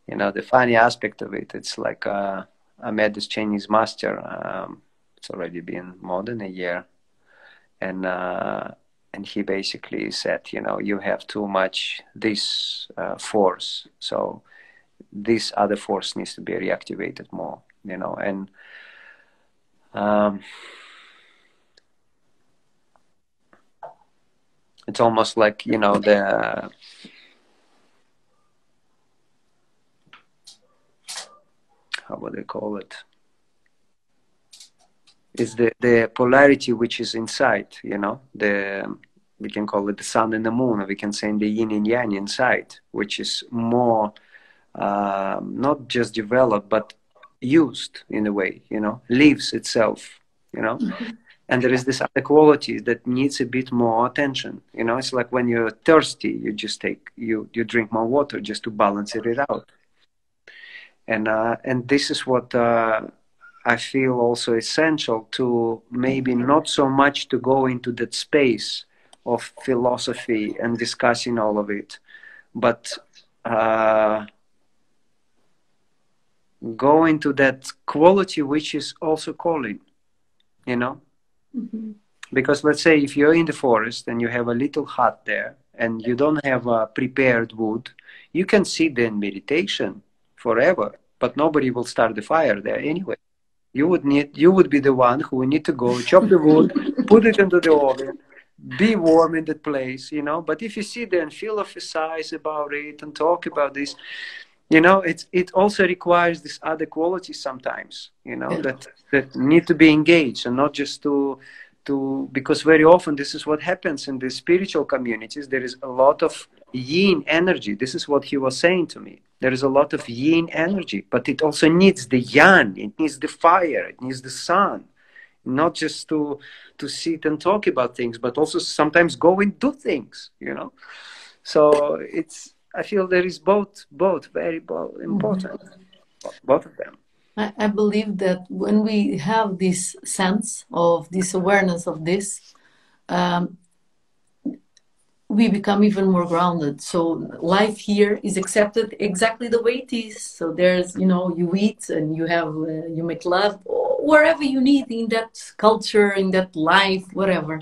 You know, the funny aspect of it, it's like I met this Chinese master. It's already been more than a year. And and he basically said, you know, you have too much this force, so this other force needs to be reactivated more, you know. And it's almost like, you know, the how would they call it? Is the polarity which is inside, you know, we can call it the sun and the moon, or we can say the yin and yang inside, which is more not just developed but used in a way, you know, lives itself, you know. And there is this other quality that needs a bit more attention, you know. It's like when you're thirsty, you just you drink more water just to balance it out. And this is what I feel also essential to, maybe not so much to go into that space of philosophy and discussing all of it, but go into that quality which is also calling, you know. Because let's say if you're in the forest and you have a little hut there and you don't have prepared wood, you can sit there in meditation forever, but nobody will start the fire there anyway. You would be the one who would need to go chop the wood, put it into the oven, be warm in that place, you know. But if you sit there and philosophize about it and talk about this, you know, it also requires this other quality sometimes, you know, that need to be engaged, and not just to because very often this is what happens in the spiritual communities. There is a lot of yin energy. This is what he was saying to me. There is a lot of yin energy, but it also needs the yang. It needs the fire. It needs the sun. Not just to sit and talk about things, but also sometimes go and do things, you know. So I feel there is both very important, both of them. I believe that when we have this sense of this awareness of this, we become even more grounded. So life here is accepted exactly the way it is. So there's, you know, you eat and you have, you make love, wherever you need in that culture, in that life, whatever.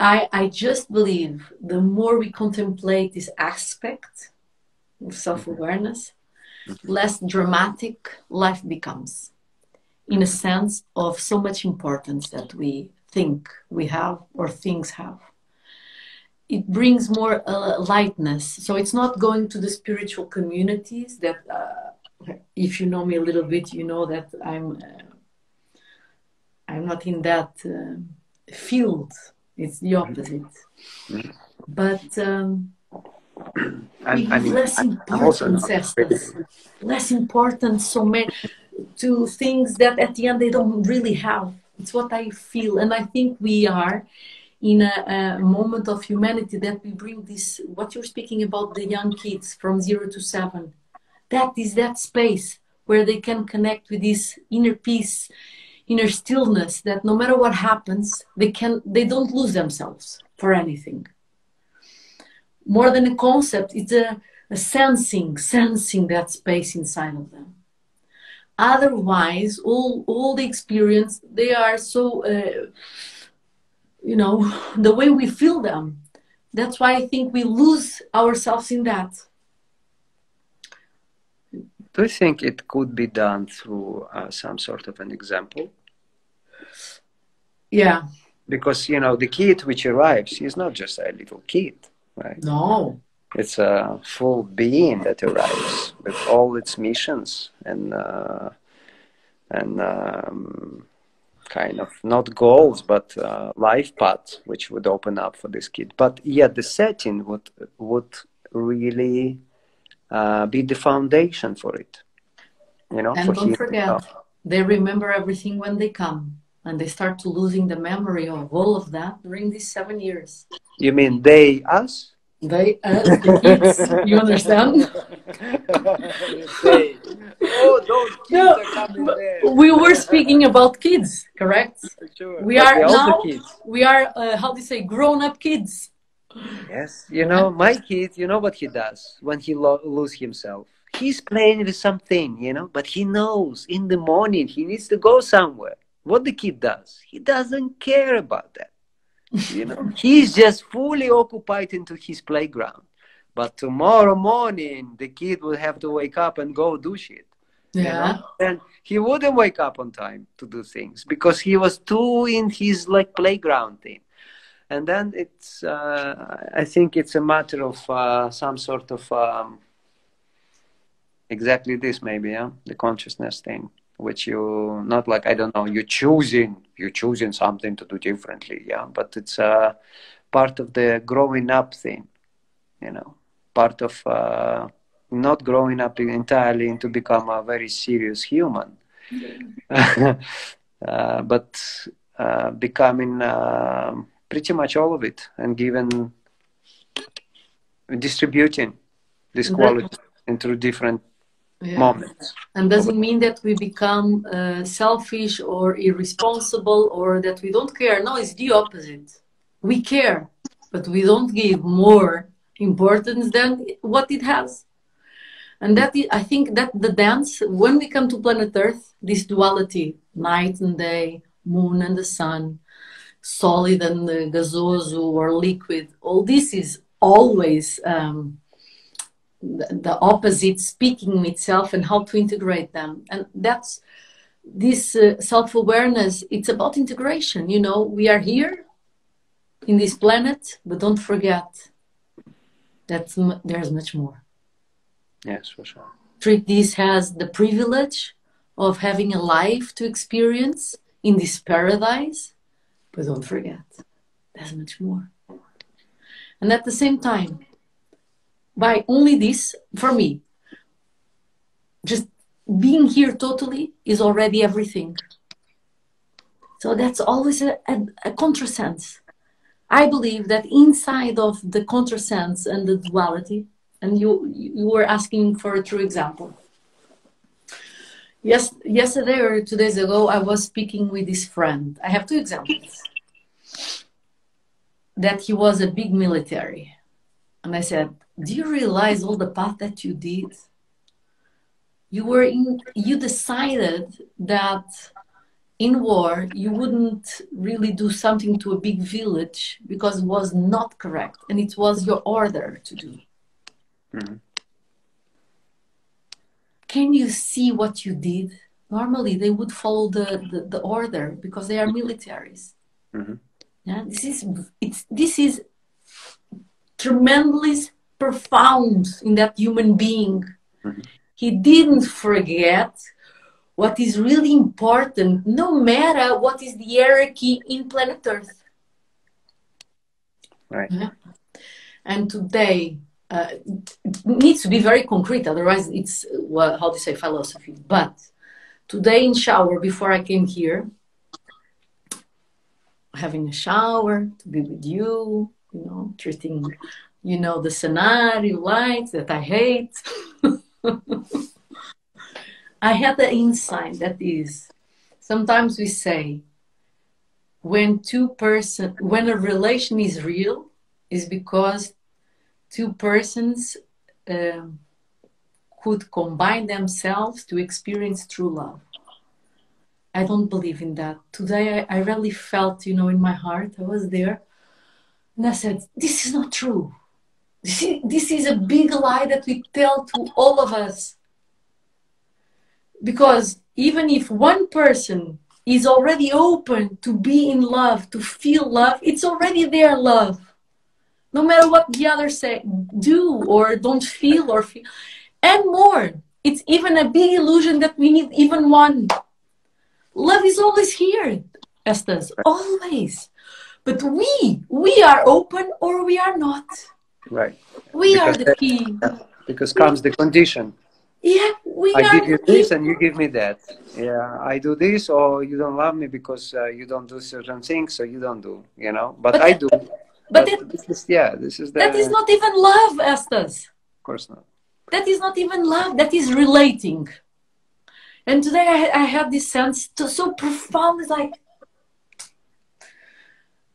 I just believe the more we contemplate this aspect of self-awareness, less dramatic life becomes, in a sense of so much importance that we think we have or things have. It brings more lightness. So it's not going to the spiritual communities that, if you know me a little bit, you know that I'm not in that field. It's the opposite. But less important, less important, so many to things that at the end they don't really have. It's what I feel, and I think we are in a moment of humanity that we bring this, what you're speaking about, the young kids from 0 to 7. That is that space where they can connect with this inner peace, inner stillness, that no matter what happens, they don't lose themselves for anything. More than a concept, it's a sensing that space inside of them. Otherwise, all the experience, they are so, you know, the way we feel them. That's why I think we lose ourselves in that. Do you think it could be done through some sort of an example? Yeah. Because, you know, the kid which arrives, he's not just a little kid, right? No. It's a full being that arrives with all its missions and kind of not goals, but life paths which would open up for this kid. But yet the setting would really be the foundation for it, you know. And don't forget, they remember everything when they come, and they start to losing the memory of all of that during these 7 years. You mean they, us? They, us, the kids. You understand? Those kids are coming there. We were speaking about kids, correct? Sure. We are now. We are how do you say, grown-up kids. Yes, you know, my kid, you know what he does when he loses himself? He's playing with something, you know, but he knows in the morning he needs to go somewhere. what the kid does, he doesn't care about that. You know, he's just fully occupied into his playground. But tomorrow morning, the kid will have to wake up and go do shit. Yeah. You know? And he wouldn't wake up on time to do things because he was too in his like playground thing. And then it's, I think it's a matter of some sort of exactly this maybe, yeah, the consciousness thing, which you not like, I don't know, you're choosing something to do differently, yeah, but it's part of the growing up thing, you know, part of not growing up entirely into become a very serious human, but becoming pretty much all of it and distributing this quality into different moments. And doesn't mean that we become selfish or irresponsible or that we don't care. No, it's the opposite. We care, but we don't give more importance than what it has. And that is, I think that the dance, when we come to planet Earth, this duality, night and day, moon and the sun, solid and gasoso or liquid, all this is always the opposite speaking with itself and how to integrate them. And that's this self-awareness. It's about integration. You know, we are here in this planet, but don't forget that there's much more. Yes, for sure. Treat this as the privilege of having a life to experience in this paradise, but don't forget there's much more. And at the same time, by only this, for me, just being here totally is already everything. So that's always a contrasense. I believe that inside of the contrasense and the duality, and you were asking for a true example. Yes, yesterday or 2 days ago, I was speaking with this friend. I have two examples. That he was a big military. And I said, do you realize all the path that you did? You decided that in war, you wouldn't really do something to a big village because it was not correct. And it was your order to do. Mm-hmm. Can you see what you did? Normally, they would follow the order because they are militaries. Mm-hmm. Yeah, this is tremendously profound in that human being. Mm-hmm. He didn't forget what is really important, no matter what is the hierarchy in planet Earth. Right. Yeah. And today, it needs to be very concrete, otherwise it's, well, how do you say, philosophy. But today in shower, before I came here, having a shower, to be with you, you know, treating, you know, the scenario, lights that I hate. I had the insight that is, sometimes we say, when a relation is real, is because two persons could combine themselves to experience true love. I don't believe in that. Today, I really felt, you know, in my heart, I was there, and I said, this is not true. This is a big lie that we tell to all of us. Because even if one person is already open to be in love, to feel love, it's already their love. No matter what the others say, do or don't feel or feel. And more, it's even a big illusion that we need even one. Love is always here, Estas, always. But we are open or we are not. Right. We are the key. Because comes the condition. Yeah, I give you this and you give me that. Yeah, I do this or you don't love me because you don't do certain things, so you don't do, you know. But I do. But this is that is not even love, Estas. Of course not. That is not even love. That is relating. And today I have this sense so profound. It's like,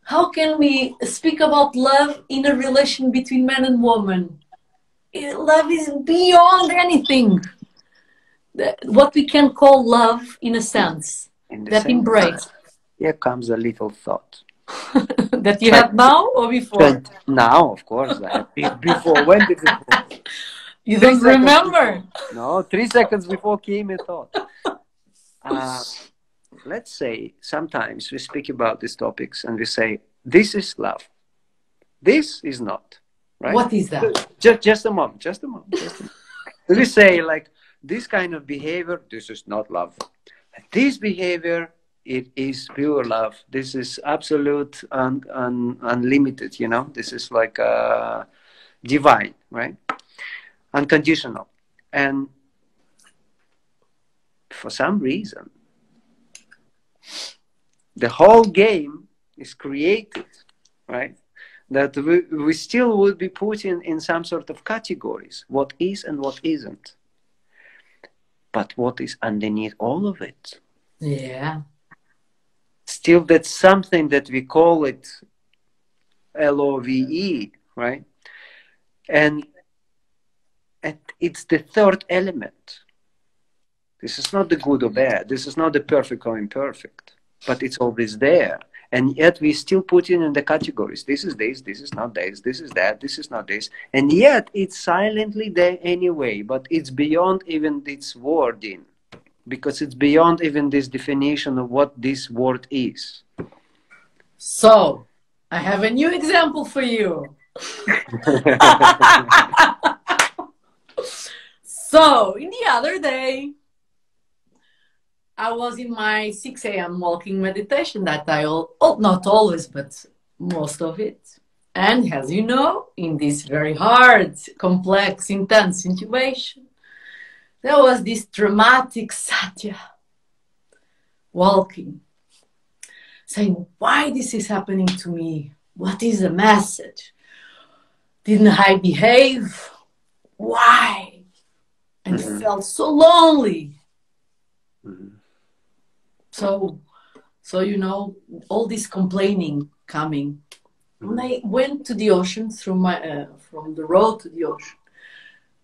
how can we speak about love in a relation between man and woman? Love is beyond anything. What we can call love, in a sense. in the That same time, embrace. here comes a little thought. That you have now or before? Now, of course, I have before. When did it? You don't remember? No, 3 seconds before came a thought. Let's say sometimes we speak about these topics and we say, this is love. This is not. Right? What is that? Just a moment. We say like, this kind of behavior, this is not love. This behavior, it is pure love. This is absolute unlimited, you know. This is like divine, right? Unconditional. And for some reason, the whole game is created, right? That we still would be put in some sort of categories, what is and what isn't. But what is underneath all of it? Yeah. Still, that's something that we call it LOVE, right? And it's the third element. This is not the good or bad. This is not the perfect or imperfect, but it's always there. And yet we still put it in the categories. This is this is not this is that, this is not this. And yet it's silently there anyway, but it's beyond even its wording, because it's beyond even this definition of what this word is. So, I have a new example for you. So, in the other day, I was in my 6 a.m. walking meditation that not always, but most of it. And as you know, in this very hard, complex, intense situation, there was this dramatic Satya walking, saying, why this is happening to me? What is the message? Didn't I behave? Why? And felt so lonely. So you know, all this complaining coming. And I went to the ocean through my from the road to the ocean,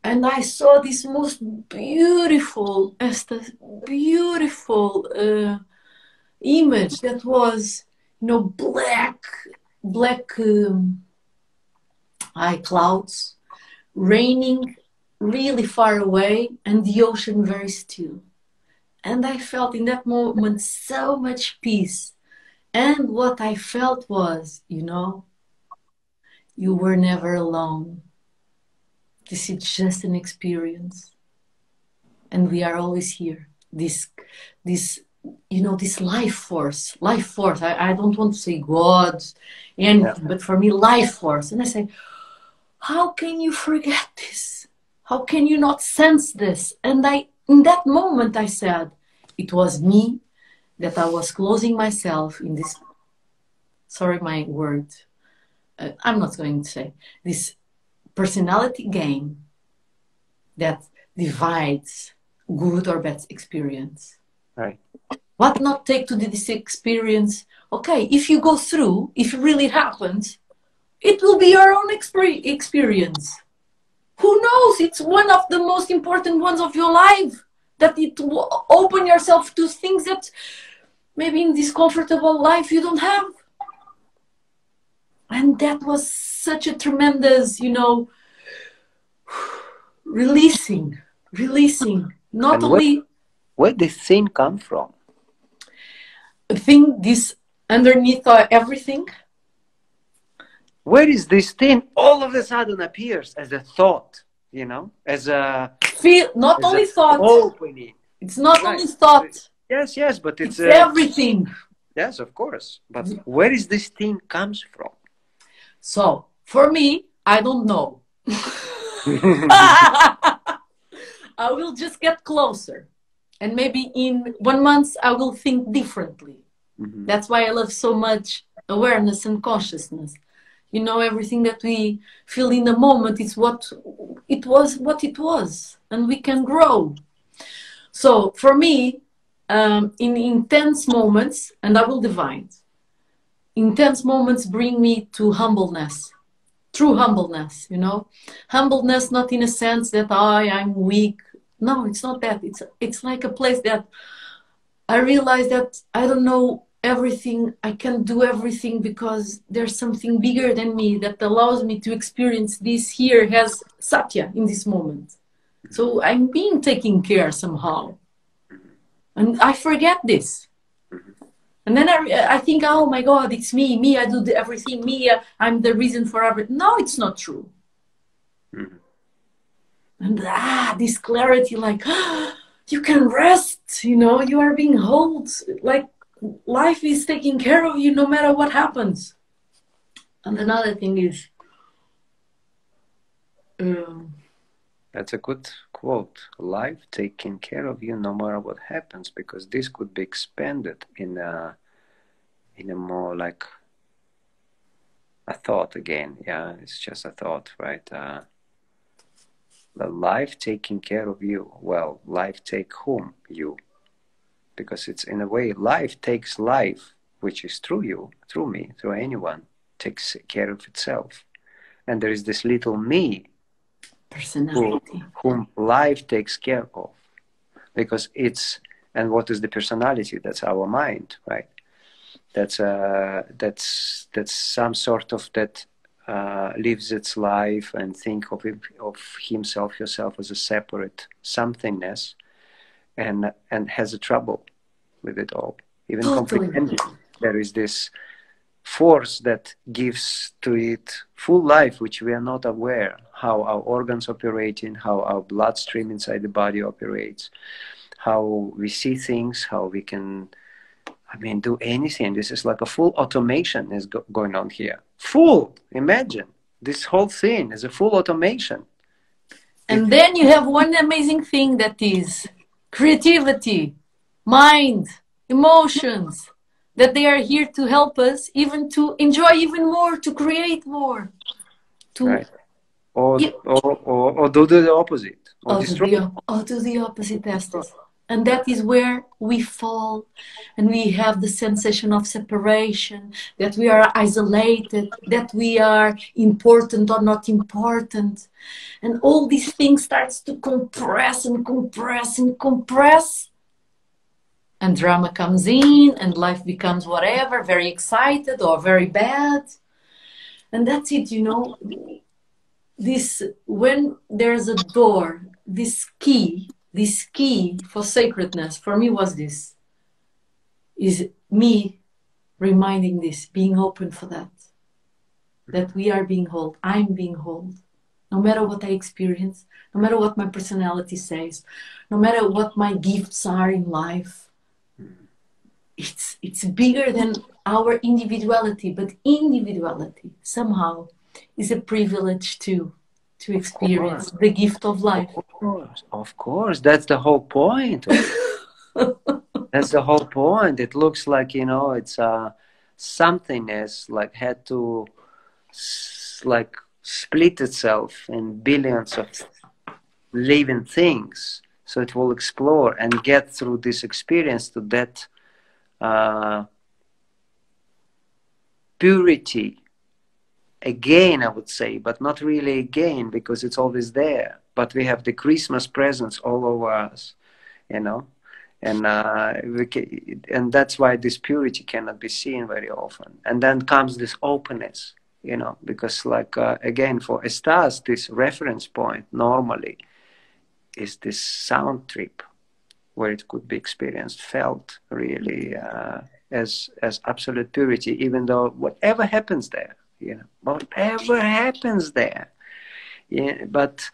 and I saw this most beautiful, image that was, you know, black high clouds, raining really far away, and the ocean very still. And I felt in that moment so much peace. And what I felt was, you know, you were never alone. This is just an experience. And we are always here. This you know, this life force. I don't want to say God, but for me, life force. And I say, how can you forget this? How can you not sense this? And in that moment, I said, it was me that I was closing myself in this, sorry, my word, I'm not going to say, this personality game that divides good or bad experience. Right. What not take to this experience? Okay, if you go through, if it really happens, it will be your own experience. Who knows? It's one of the most important ones of your life. That it will open yourself to things that maybe in this comfortable life you don't have. And that was such a tremendous, you know, releasing. Not and only... Where this thing come from? I think this underneath everything. Where is this thing all of a sudden appears as a thought, you know, as a feel, not as only thought. Opening. It's not only thought. Yes, but it's everything. Yes, of course. But where is this thing comes from? So for me, I don't know. I will just get closer. And maybe in 1 month, I will think differently. That's why I love so much awareness and consciousness. You know, everything that we feel in the moment, it's what it was. And we can grow. So for me, in intense moments, and I will divide, intense moments bring me to humbleness. True humbleness, you know. Humbleness not in a sense that I'm weak. No, it's not that. It's like a place that I realized that I don't know everything, I can't do everything, because there's something bigger than me that allows me to experience this here as Satya in this moment. So I'm being taken care somehow. And I forget this. And then I think, oh my God, it's me, I do everything, I'm the reason for everything. No, it's not true. And this clarity, like, you can rest, you are being held, like life is taking care of you no matter what happens. And another thing is, that's a good quote. Life taking care of you no matter what happens, because this could be expanded in a more like a thought again. Yeah, it's just a thought, right? The life taking care of you. Well, life take whom? You. Because it's in a way, life takes life, which is through you, through me, through anyone, takes care of itself. And there is this little me, personality, whom life takes care of. Because it's, and what is the personality? That's our mind, right? That's some sort of that lives its life and think of himself, yourself as a separate somethingness, and has a trouble with it all, even comprehending. There is this force that gives to it full life, which we are not aware, how our organs operating, how our bloodstream inside the body operates, how we see things, how we can, do anything. This is like a full automation is going on here. Full, imagine, this whole thing is a full automation. And then you have one amazing thing, that is creativity, mind, emotions, that they are here to help us even to enjoy even more, to create more. Right. Or do the opposite. Or do the opposite, Estes. And that is where we fall, and we have the sensation of separation, that we are isolated, that we are important or not important. And all these things starts to compress and compress and compress. And drama comes in, and life becomes whatever, very excited or very bad. And that's it, This, when there's a door, this key for sacredness, for me was this, is me reminding this, being open for that we are being held, I'm being held, no matter what I experience, no matter what my personality says, no matter what my gifts are in life. It's bigger than our individuality, but individuality somehow is a privilege to experience the gift of life. Of course, that's the whole point. That's the whole point. It looks like, it's somethingness like had to like split itself in billions of living things, so it will explore and get through this experience to that purity again, I would say, but not really again, because it's always there. But we have the Christmas presents all over us, and and that's why this purity cannot be seen very often. And then comes this openness, because again, for Estas, this reference point normally is this sound trip, where it could be experienced, felt really as absolute purity, even though whatever happens there. Whatever happens there. Yeah, but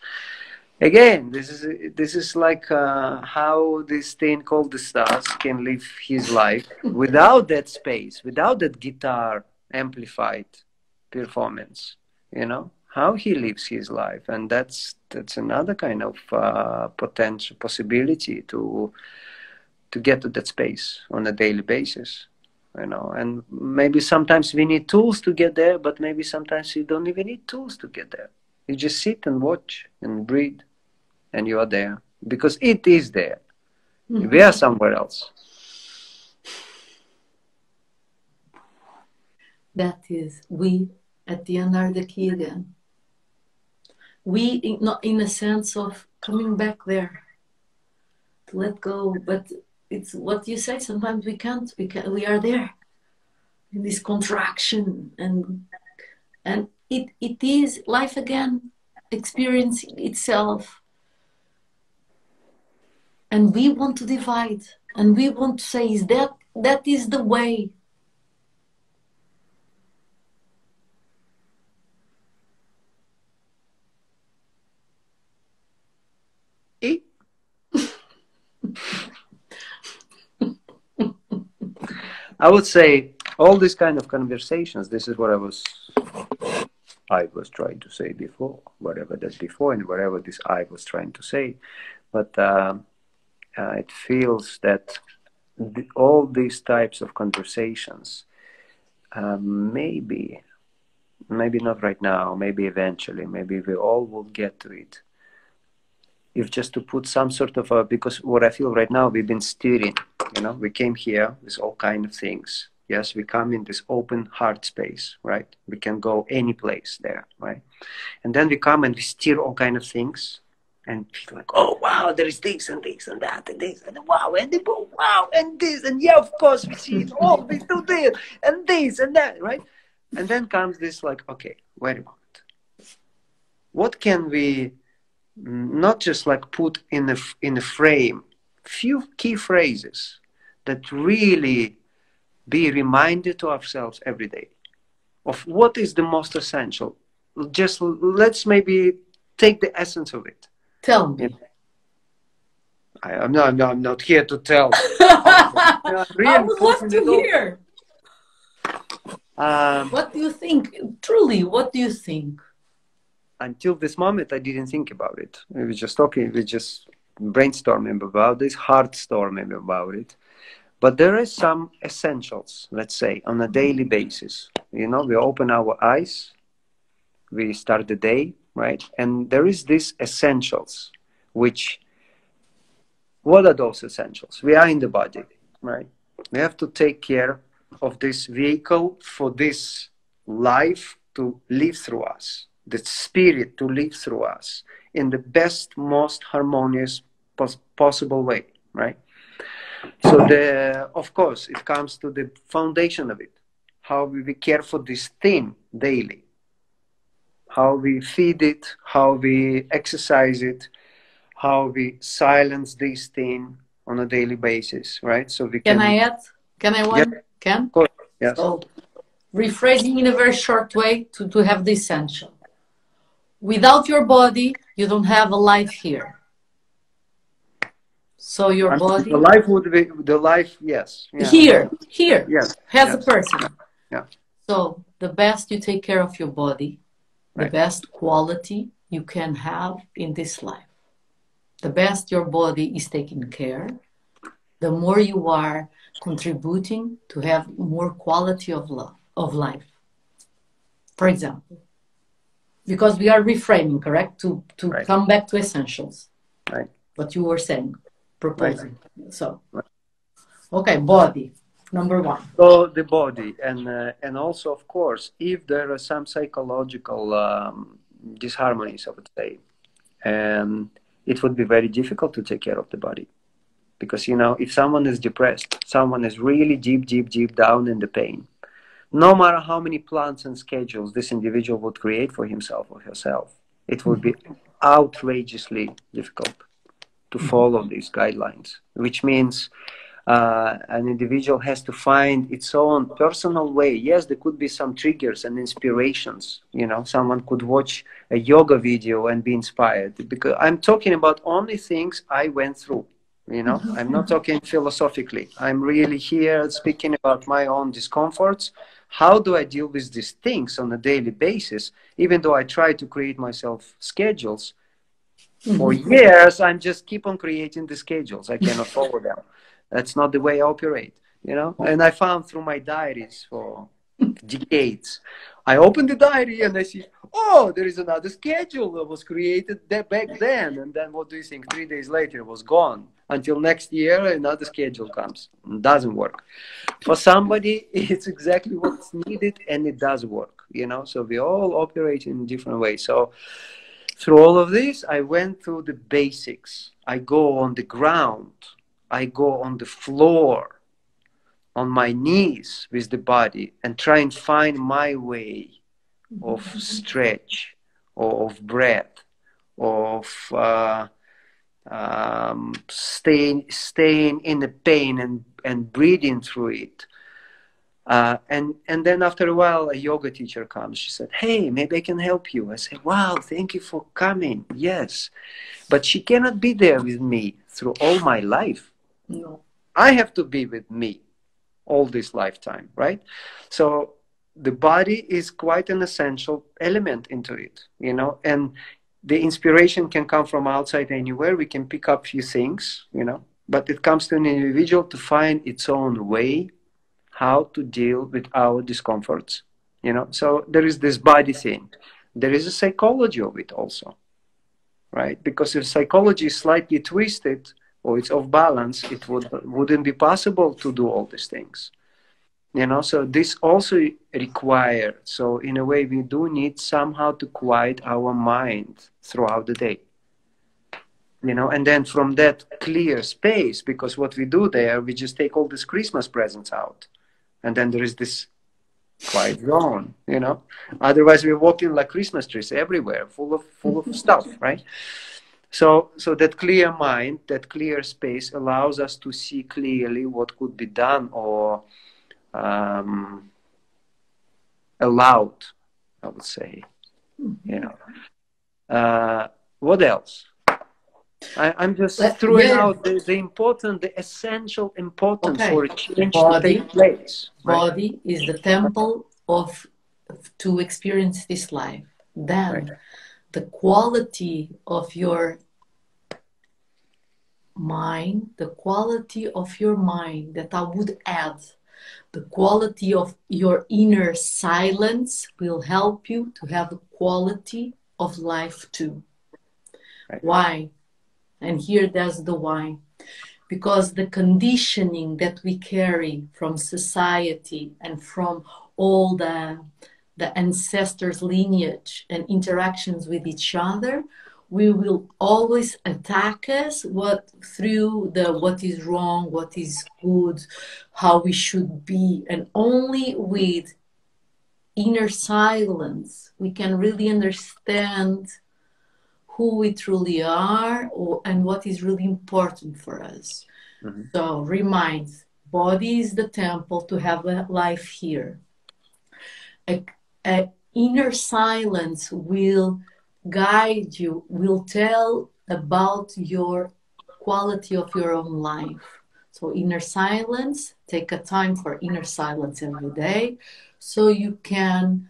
again, this is like how this thing called the stars can live his life without that space, without that guitar amplified performance. How he lives his life, and that's another kind of potential possibility to get to that space on a daily basis. And maybe sometimes we need tools to get there, but maybe sometimes you don't even need tools to get there. You just sit and watch and breathe, and you are there, because it is there. Mm-hmm. We are somewhere else. That is, we at the end are the key again. We, not in a sense of coming back there, to let go, but it's what you say. Sometimes we can't. We are there in this contraction, and it is life again, experiencing itself. And we want to divide, and we want to say, is that is the way. I would say all these kind of conversations, this is what I was trying to say before, whatever that before and whatever this I was trying to say. But it feels that all these types of conversations, maybe not right now, maybe eventually, maybe we all will get to it. If just to put some sort of a, because what I feel right now, we've been steering, you know, we came here with all kind of things. Yes, we come in this open heart space, right? We can go any place there, right? And then we come and we steer all kind of things and feel like, oh, wow, there is this and this and that and this and wow, and the wow, and this, and yeah, of course we see it all, we do this and that, right? And then comes this like, okay, wait a moment. What can we not just like put in a frame, few key phrases that really be reminded to ourselves every day of what is the most essential. Just let's maybe take the essence of it. Tell me. I'm not here to tell. I would love to hear. What do you think? Truly, what do you think? Until this moment, I didn't think about it. We were just talking, we just brainstorming about this, heartstorming about it. But there is some essentials, let's say, on a daily basis. You know, we open our eyes, we start the day, right? And there is these essentials, which, what are those essentials? We are in the body, right? We have to take care of this vehicle for this life to live through us, the spirit to live through us in the best, most harmonious possible way, right? So of course, it comes to the foundation of it. How we care for this thing daily. How we feed it, how we exercise it, how we silence this thing on a daily basis, right? So we can... Can I add? Can I one? Yes. Can? Of course, yes. So, rephrasing in a very short way to have the essential. Without your body, you don't have a life here. So your body... The life would be, the life, yes. Yeah. Here, yes. Has a person. Yeah. So the best you take care of your body, the best quality you can have in this life. The best your body is taking care, the more you are contributing to have more quality of life. For example, because we are reframing, correct? To come back to essentials. Right. What you were saying, proposing. Right. So, okay, body, number one. So the body, and also, of course, if there are some psychological disharmonies, I would say, it would be very difficult to take care of the body. Because, you know, if someone is depressed, someone is really deep down in the pain, no matter how many plans and schedules this individual would create for himself or herself, it would be outrageously difficult to follow these guidelines, which means an individual has to find its own personal way. Yes, there could be some triggers and inspirations. You know, someone could watch a yoga video and be inspired. Because I'm talking about only things I went through. You know, I'm not talking philosophically. I'm really here speaking about my own discomforts. How do I deal with these things on a daily basis? Even though I try to create myself schedules, for years, I'm just keep on creating the schedules. I cannot follow them. That's not the way I operate, you know? And I found through my diaries for decades. I open the diary and I see, oh, there is another schedule that was created back then. And then what do you think? 3 days later, it was gone. Until next year, another schedule comes. It doesn't work. For somebody, it's exactly what's needed, and it does work, you know? So we all operate in different ways. So through all of this, I went through the basics. I go on the ground. I go on the floor, on my knees with the body, and try and find my way of stretch, or of breath, of staying in the pain and breathing through it. And then after a while, a yoga teacher comes. She said, "Hey, maybe I can help you." I said, "Wow, thank you for coming." Yes, but she cannot be there with me through all my life. No. I have to be with me all this lifetime, right? So the body is quite an essential element into it, you know, and the inspiration can come from outside anywhere. We can pick up few things, you know, but it comes to an individual to find its own way how to deal with our discomforts, you know. So there is this body thing. There is a psychology of it also, right? Because if psychology is slightly twisted or it's off balance, it wouldn't be possible to do all these things, you know. So this also required, so in a way we do need somehow to quiet our mind throughout the day, you know, and then from that clear space, because what we do there, we just take all these Christmas presents out, and then there is this quiet zone, you know. Otherwise we're walking like Christmas trees everywhere, full of stuff, right? So that clear mind, that clear space allows us to see clearly what could be done, or allowed, I would say, you know. What else? I'm just throwing out the important, the essential importance for a change to take place. Body is the temple to experience this life. Then the quality of your mind, that I would add, the quality of your inner silence will help you to have the quality of life too. Why? And here there's the why. Because the conditioning that we carry from society and from all the ancestors' lineage and interactions with each other, we will always attack us through what is wrong, what is good, how we should be. And only with inner silence we can really understand who we truly are, and what is really important for us. So remind, body is the temple to have a life here. A inner silence will guide you, will tell about your quality of your own life. So inner silence, take a time for inner silence every day, so you can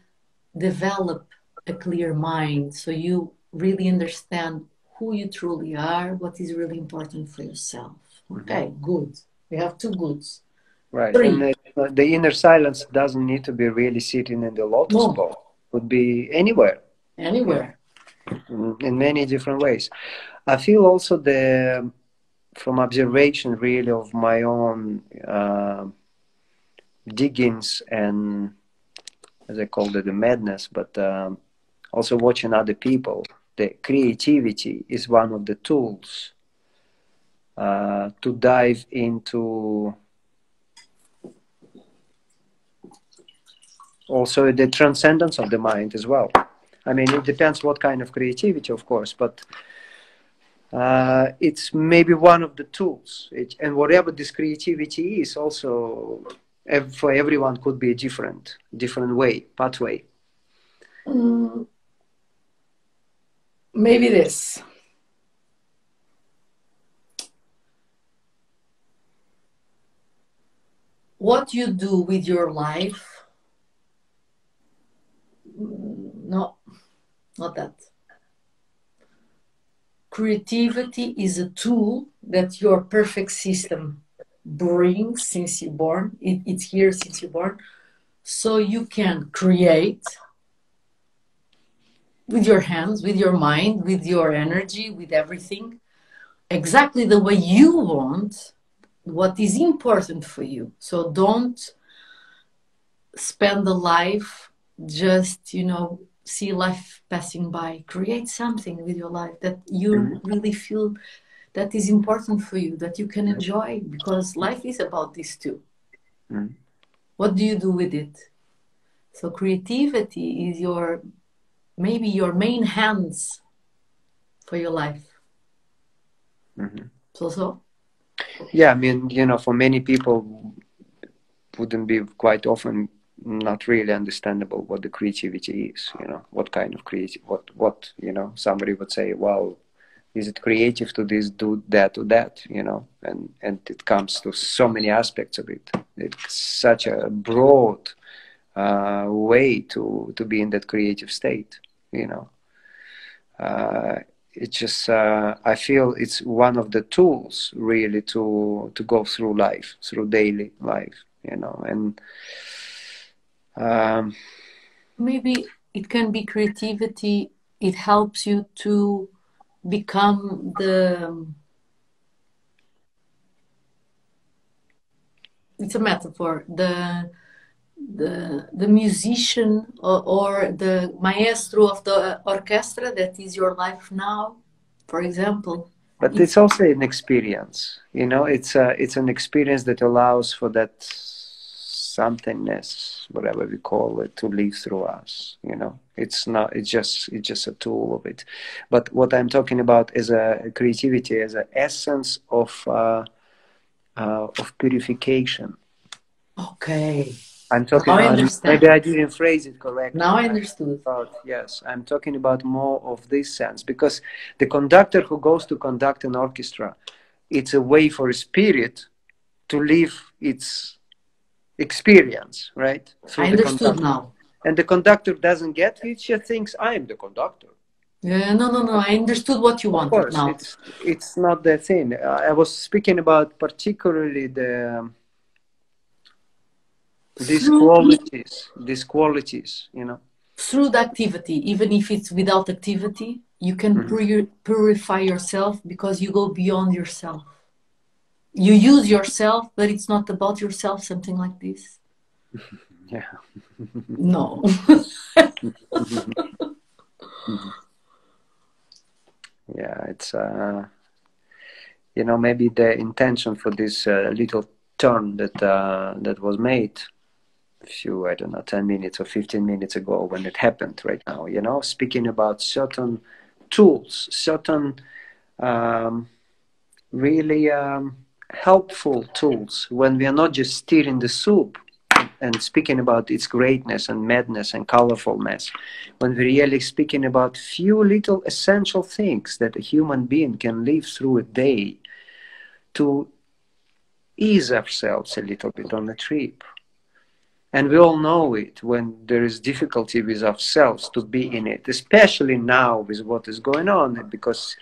develop a clear mind, so you really understand who you truly are, what is really important for yourself. Okay, good. We have two goods. Right. 3. And the inner silence doesn't need to be really sitting in the lotus pose. It could be anywhere. Anywhere. Yeah. In many different ways. I feel also from observation really of my own diggings and, as I called it, the madness, but also watching other people, the creativity is one of the tools to dive into also the transcendence of the mind as well. I mean, it depends what kind of creativity, of course, but it's maybe one of the tools. And whatever this creativity is, also for everyone could be a different way, pathway. Maybe this. What you do with your life, no, not that. Creativity is a tool that your perfect system brings since you're born. It's here since you're born. So you can create with your hands, with your mind, with your energy, with everything, exactly the way you want, what is important for you. So don't spend the life just, see life passing by. Create something with your life that you really feel that is important for you, that you can enjoy, because life is about this too. Mm. What do you do with it? So creativity is maybe your main hands for your life. Mm-hmm. So? Yeah, I mean, for many people, wouldn't be quite often not really understandable what the creativity is, what kind of creative, what somebody would say, well, is it creative to this, do that, or that, and it comes to so many aspects of it. It's such a broad way to be in that creative state, It's just I feel it's one of the tools really to go through life, through daily life, and maybe it can be creativity. It helps you to become it's a metaphor, the musician or the maestro of the orchestra that is your life now, for example. But it's also an experience, it's an experience that allows for that somethingness, whatever we call it, to live through us, it's just a tool of it. But what I'm talking about is a creativity as an essence of purification. Okay. I'm talking. Now I understand. Maybe I didn't phrase it correctly. Now I understood. Yes, I'm talking about more of this sense, because the conductor who goes to conduct an orchestra, it's a way for a spirit to live its experience, right? I understood now. And the conductor doesn't get it; she thinks I am the conductor. Yeah, no. I understood what you wanted. Of course, now. It's not the thing. I was speaking about particularly these qualities, Through the activity, even if it's without activity, you can purify yourself, because you go beyond yourself. You use yourself, but it's not about yourself, something like this. Yeah. No. Yeah, it's maybe the intention for this little turn that was made a few, I don't know, 10 minutes or 15 minutes ago, when it happened right now, speaking about certain tools, certain really helpful tools, when we are not just stirring the soup and speaking about its greatness and madness and colorfulness, when we're really speaking about few little essential things that a human being can live through a day to ease ourselves a little bit on the trip. And we all know it, when there is difficulty with ourselves to be in it, especially now with what is going on, because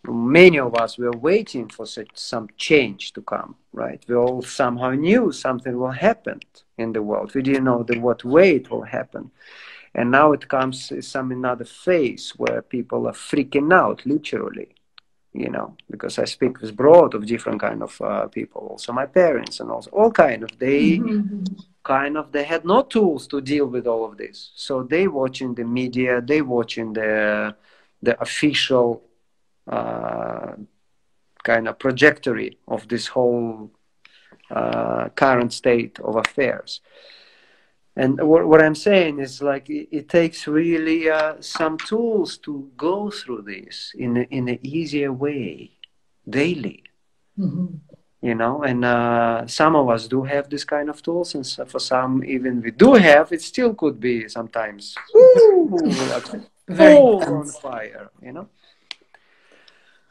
many of us were waiting for some change to come, right? We all somehow knew something will happen in the world. We didn't know what way it will happen. And now it comes some another phase where people are freaking out, literally, because I speak with broad of different kind of people, also my parents, and also all kind of, they had no tools to deal with all of this. So they watching the media, they watching the official kind of trajectory of this whole current state of affairs. And what I'm saying is, like, it takes really some tools to go through this in an easier way daily. And some of us do have this kind of tools, and so for some, even we do have, it still could be sometimes like full on fire,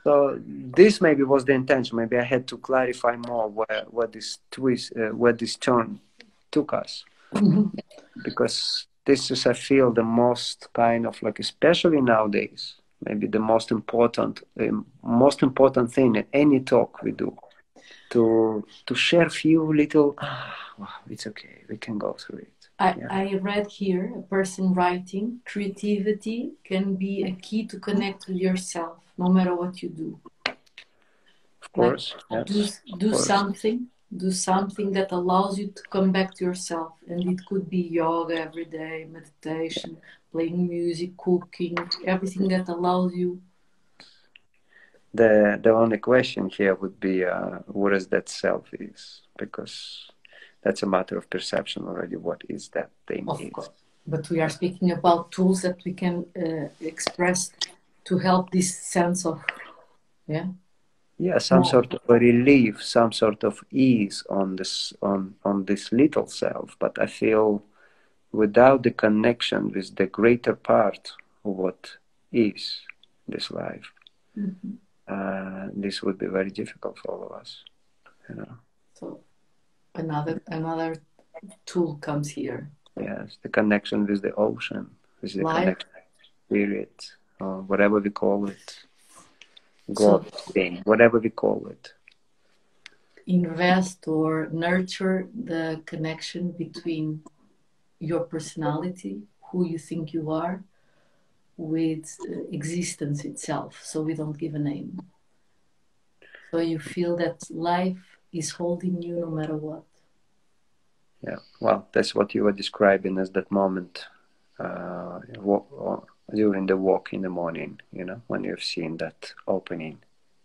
So this maybe was the intention. Maybe I had to clarify more where this turn took us, because this is, I feel, the most kind of, like, especially nowadays, maybe the most important thing in any talk we do, to share few little. It's okay. We can go through it. I read here a person writing, creativity can be a key to connect with yourself, no matter what you do. Of course. Like, yes. Do something that allows you to come back to yourself. And it could be yoga every day, meditation, playing music, cooking, everything that allows you The only question here would be what is that self is, because that's a matter of perception already. What is that thing? Of course. But we are speaking about tools that we can express to help this sense of, some sort of a relief, some sort of ease on this little self. But I feel without the connection with the greater part of what is this life, this would be very difficult for all of us, So another tool comes here. Yes, the connection with the ocean, with the connection with spirit, or whatever we call it, God, thing, whatever we call it. Invest or nurture the connection between your personality, who you think you are, with existence itself. So we don't give a name. So you feel that life is holding you no matter what. Yeah, well, that's what you were describing as that moment during the walk in the morning, when you've seen that opening,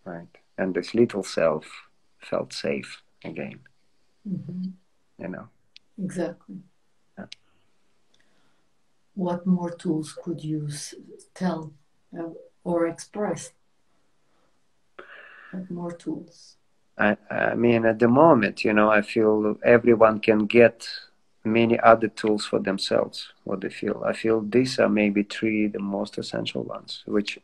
right? And this little self felt safe again, Exactly. Yeah. What more tools could you tell or express? What more tools? I mean, at the moment, I feel everyone can get many other tools for themselves, what they feel. I feel these are maybe 3 the most essential ones, which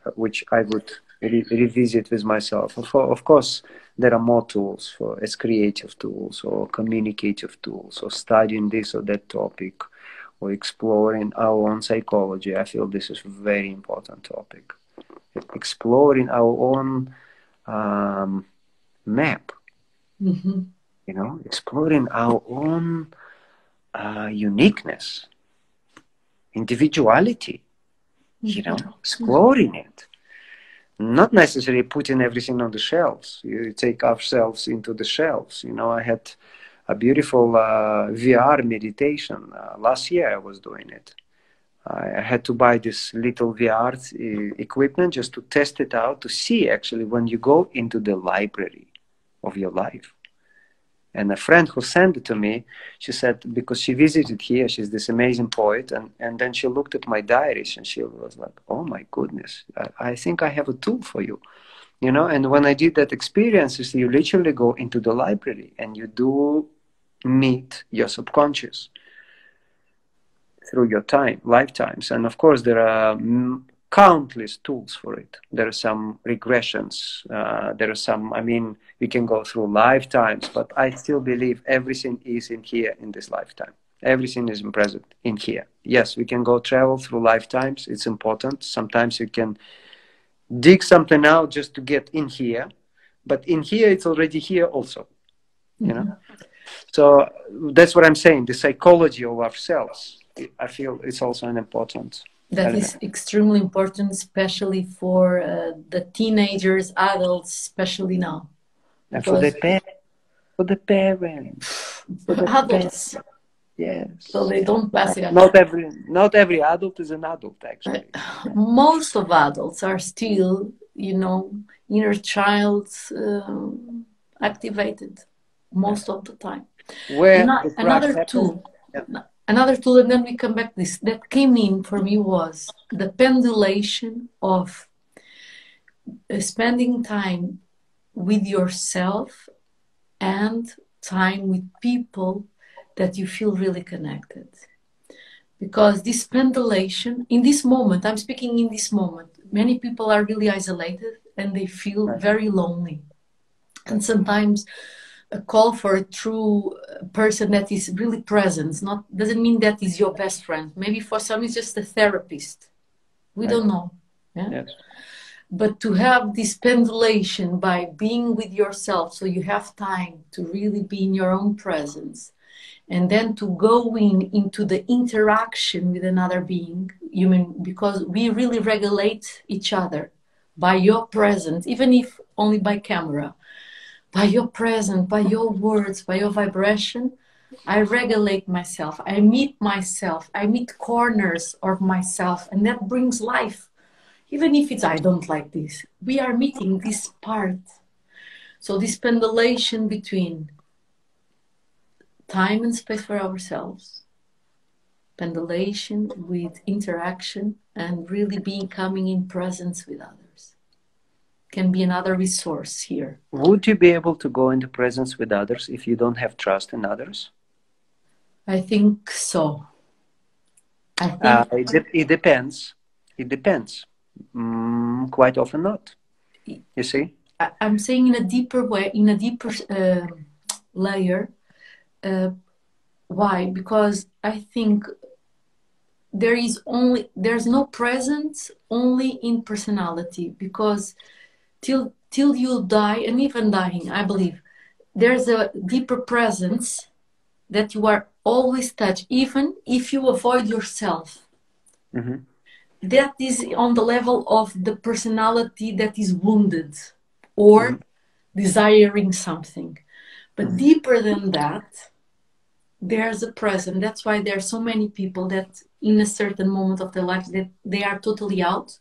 I would revisit with myself. Of course, there are more tools as creative tools or communicative tools or studying this or that topic or exploring our own psychology. I feel this is a very important topic. Exploring our own map, exploring our own uniqueness, individuality, exploring it, not necessarily putting everything on the shelves. You take ourselves into the shelves. I had a beautiful VR meditation. Last year I was doing it. I had to buy this little VR equipment just to test it out, to see actually when you go into the library of your life. And a friend who sent it to me, she said, because she visited here, she's this amazing poet, and then she looked at my diaries and she was like, oh my goodness, I think I have a tool for you. And when I did that experience, you literally go into the library and you do meet your subconscious through your lifetimes. And of course, there are countless tools for it. There are some regressions. There are some, we can go through lifetimes, but I still believe everything is in here in this lifetime. Everything is present in here. Yes, we can go travel through lifetimes. It's important. Sometimes you can dig something out just to get in here, but in here, it's already here also, So that's what I'm saying. The psychology of ourselves, I feel it's also an important that is extremely important, especially for the teenagers, adults, especially now. And for the parents. For the adults. Parents. Yes. So they don't pass it. Not every adult is an adult, actually. Most of adults are still, inner child activated most of the time. Another tool. Another tool, and then we come back to this, that came in for me was the pendulation of spending time with yourself and time with people that you feel really connected. Because this pendulation, in this moment, I'm speaking in this moment, many people are really isolated and they feel very lonely. And sometimes a call for a true person that is really present doesn't mean that is your best friend. Maybe for some it's just a therapist. We don't know. Yeah? Yes. But to have this pendulation by being with yourself, so you have time to really be in your own presence, and then to go into the interaction with another being, because we really regulate each other by your presence, even if only by camera. By your presence, by your words, by your vibration, I regulate myself. I meet myself. I meet corners of myself, and that brings life. even if it's I don't like this, we are meeting this part. So this pendulation between time and space for ourselves, pendulation with interaction, and really coming in presence with others can be another resource here. Would you be able to go into presence with others if you don't have trust in others? I think so. I think it depends. It depends. Quite often not. You see? I'm saying in a deeper way, in a deeper layer. Why? Because I think there's no presence only in personality, because till you die, and even dying, I believe there's a deeper presence that you are always touched, even if you avoid yourself. Mm-hmm. That is on the level of the personality that is wounded or desiring something. But deeper than that, there's a present. That's why there are so many people that in a certain moment of their life that they are totally out.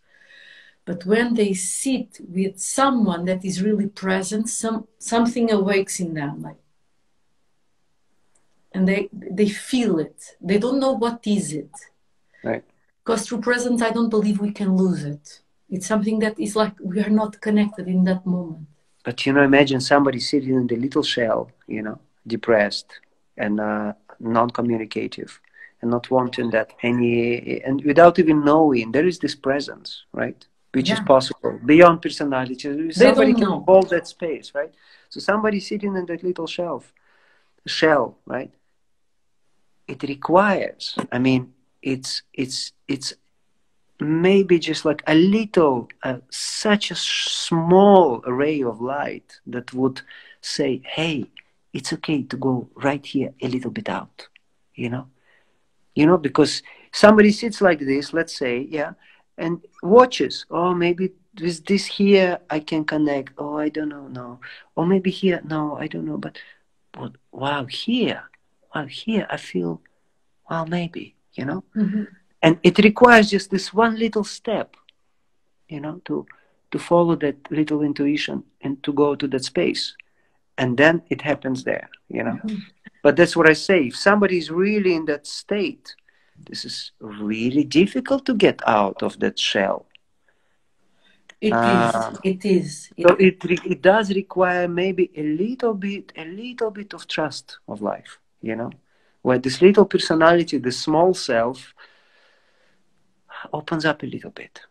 But when they sit with someone that is really present, something awakes in them, and they feel it. They don't know what is it. Right. Because through presence, I don't believe we can lose it. It's something that is like we are not connected in that moment. But imagine somebody sitting in the little shell, depressed and non-communicative and not wanting that and without even knowing there is this presence, right? Which is possible beyond personality. Somebody can hold that space, right? So somebody sitting in that little shell, right? It requires, it's maybe just like a little, such a small ray of light that would say, hey, it's okay to go right here a little bit out, because somebody sits like this, let's say, and watches, oh, maybe with this here I can connect, oh, I don't know, no, or maybe here, no, I don't know, but wow, here I feel, well, maybe, and it requires just this one little step, to follow that little intuition and to go to that space, and then it happens there, But that's what I say. If somebody is really in that state, this is really difficult to get out of that shell. It is. So it does require maybe a little bit of trust of life, where this little personality, the small self, opens up a little bit.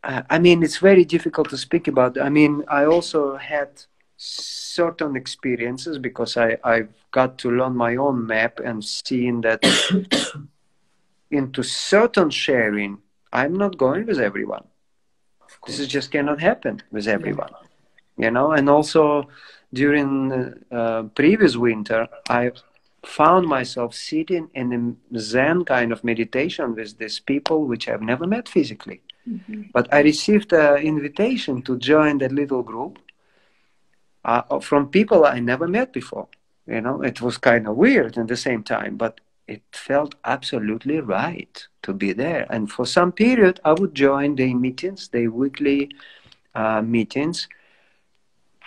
It's very difficult to speak about. I also had certain experiences because I've got to learn my own map and seeing that into certain sharing, I'm not going with everyone. This is just cannot happen with everyone, And also during previous winter, I found myself sitting in a Zen kind of meditation with these people which I've never met physically. But I received an invitation to join that little group from people I never met before. It was kind of weird at the same time, but it felt absolutely right to be there. And for some period, I would join the meetings, the weekly meetings,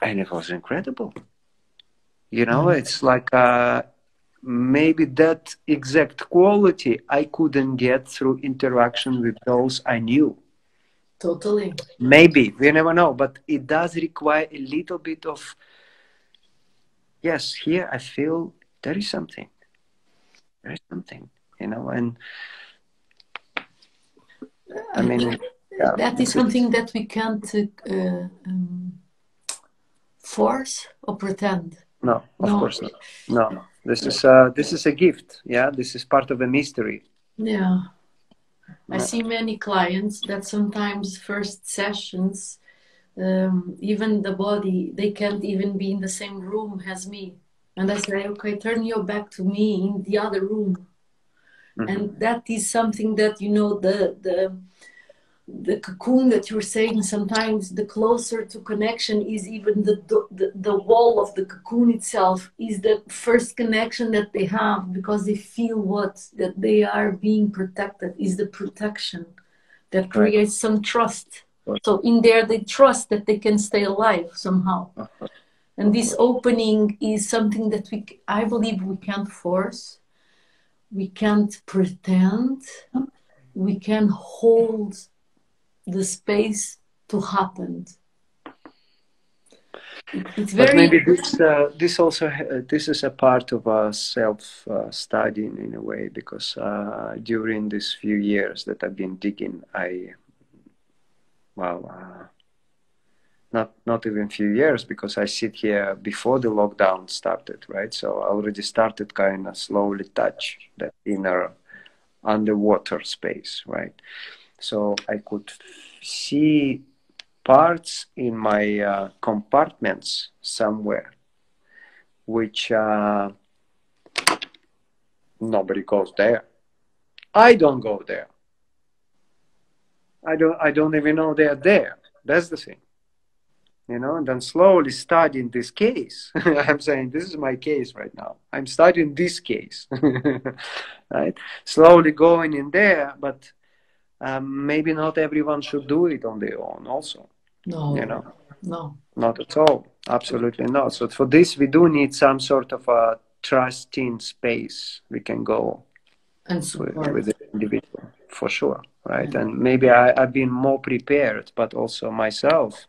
and it was incredible. It's like maybe that exact quality I couldn't get through interaction with those I knew. Totally. Maybe, we never know, but it does require a little bit of, yes, here I feel there is something. There is something, and that is something that we can't force or pretend. No, of course not. No, this is a gift. Yeah, this is part of a mystery. Yeah. I see many clients that sometimes first sessions, even the body, they can't even be in the same room as me. And I say, okay, turn your back to me in the other room. And that is something that, the cocoon that you're saying, sometimes the closer to connection is even the wall of the cocoon itself is the first connection that they have, because they feel that they are being protected, is the protection. that creates some trust. So in there, they trust that they can stay alive somehow. And this opening is something that I believe we can't force. We can't pretend. We can hold the space to happen. It's very. But maybe this is a part of self studying in a way, because during these few years that I've been digging, not even few years, because I sit here before the lockdown started, right? So I already started kind of slowly touch that inner underwater space, right? So I could see parts in my compartments somewhere, which nobody goes there. I don't go there. I don't even know they're there. That's the thing. You know, and then slowly studying this case. I'm saying this is my case right now. I'm studying this case, right? Slowly going in there, but maybe not everyone should do it on their own also. No, you know, no, not at all. Absolutely not. So for this, we do need some sort of a trusting space we can go and support with the individual, for sure, right? And maybe I've been more prepared, but also myself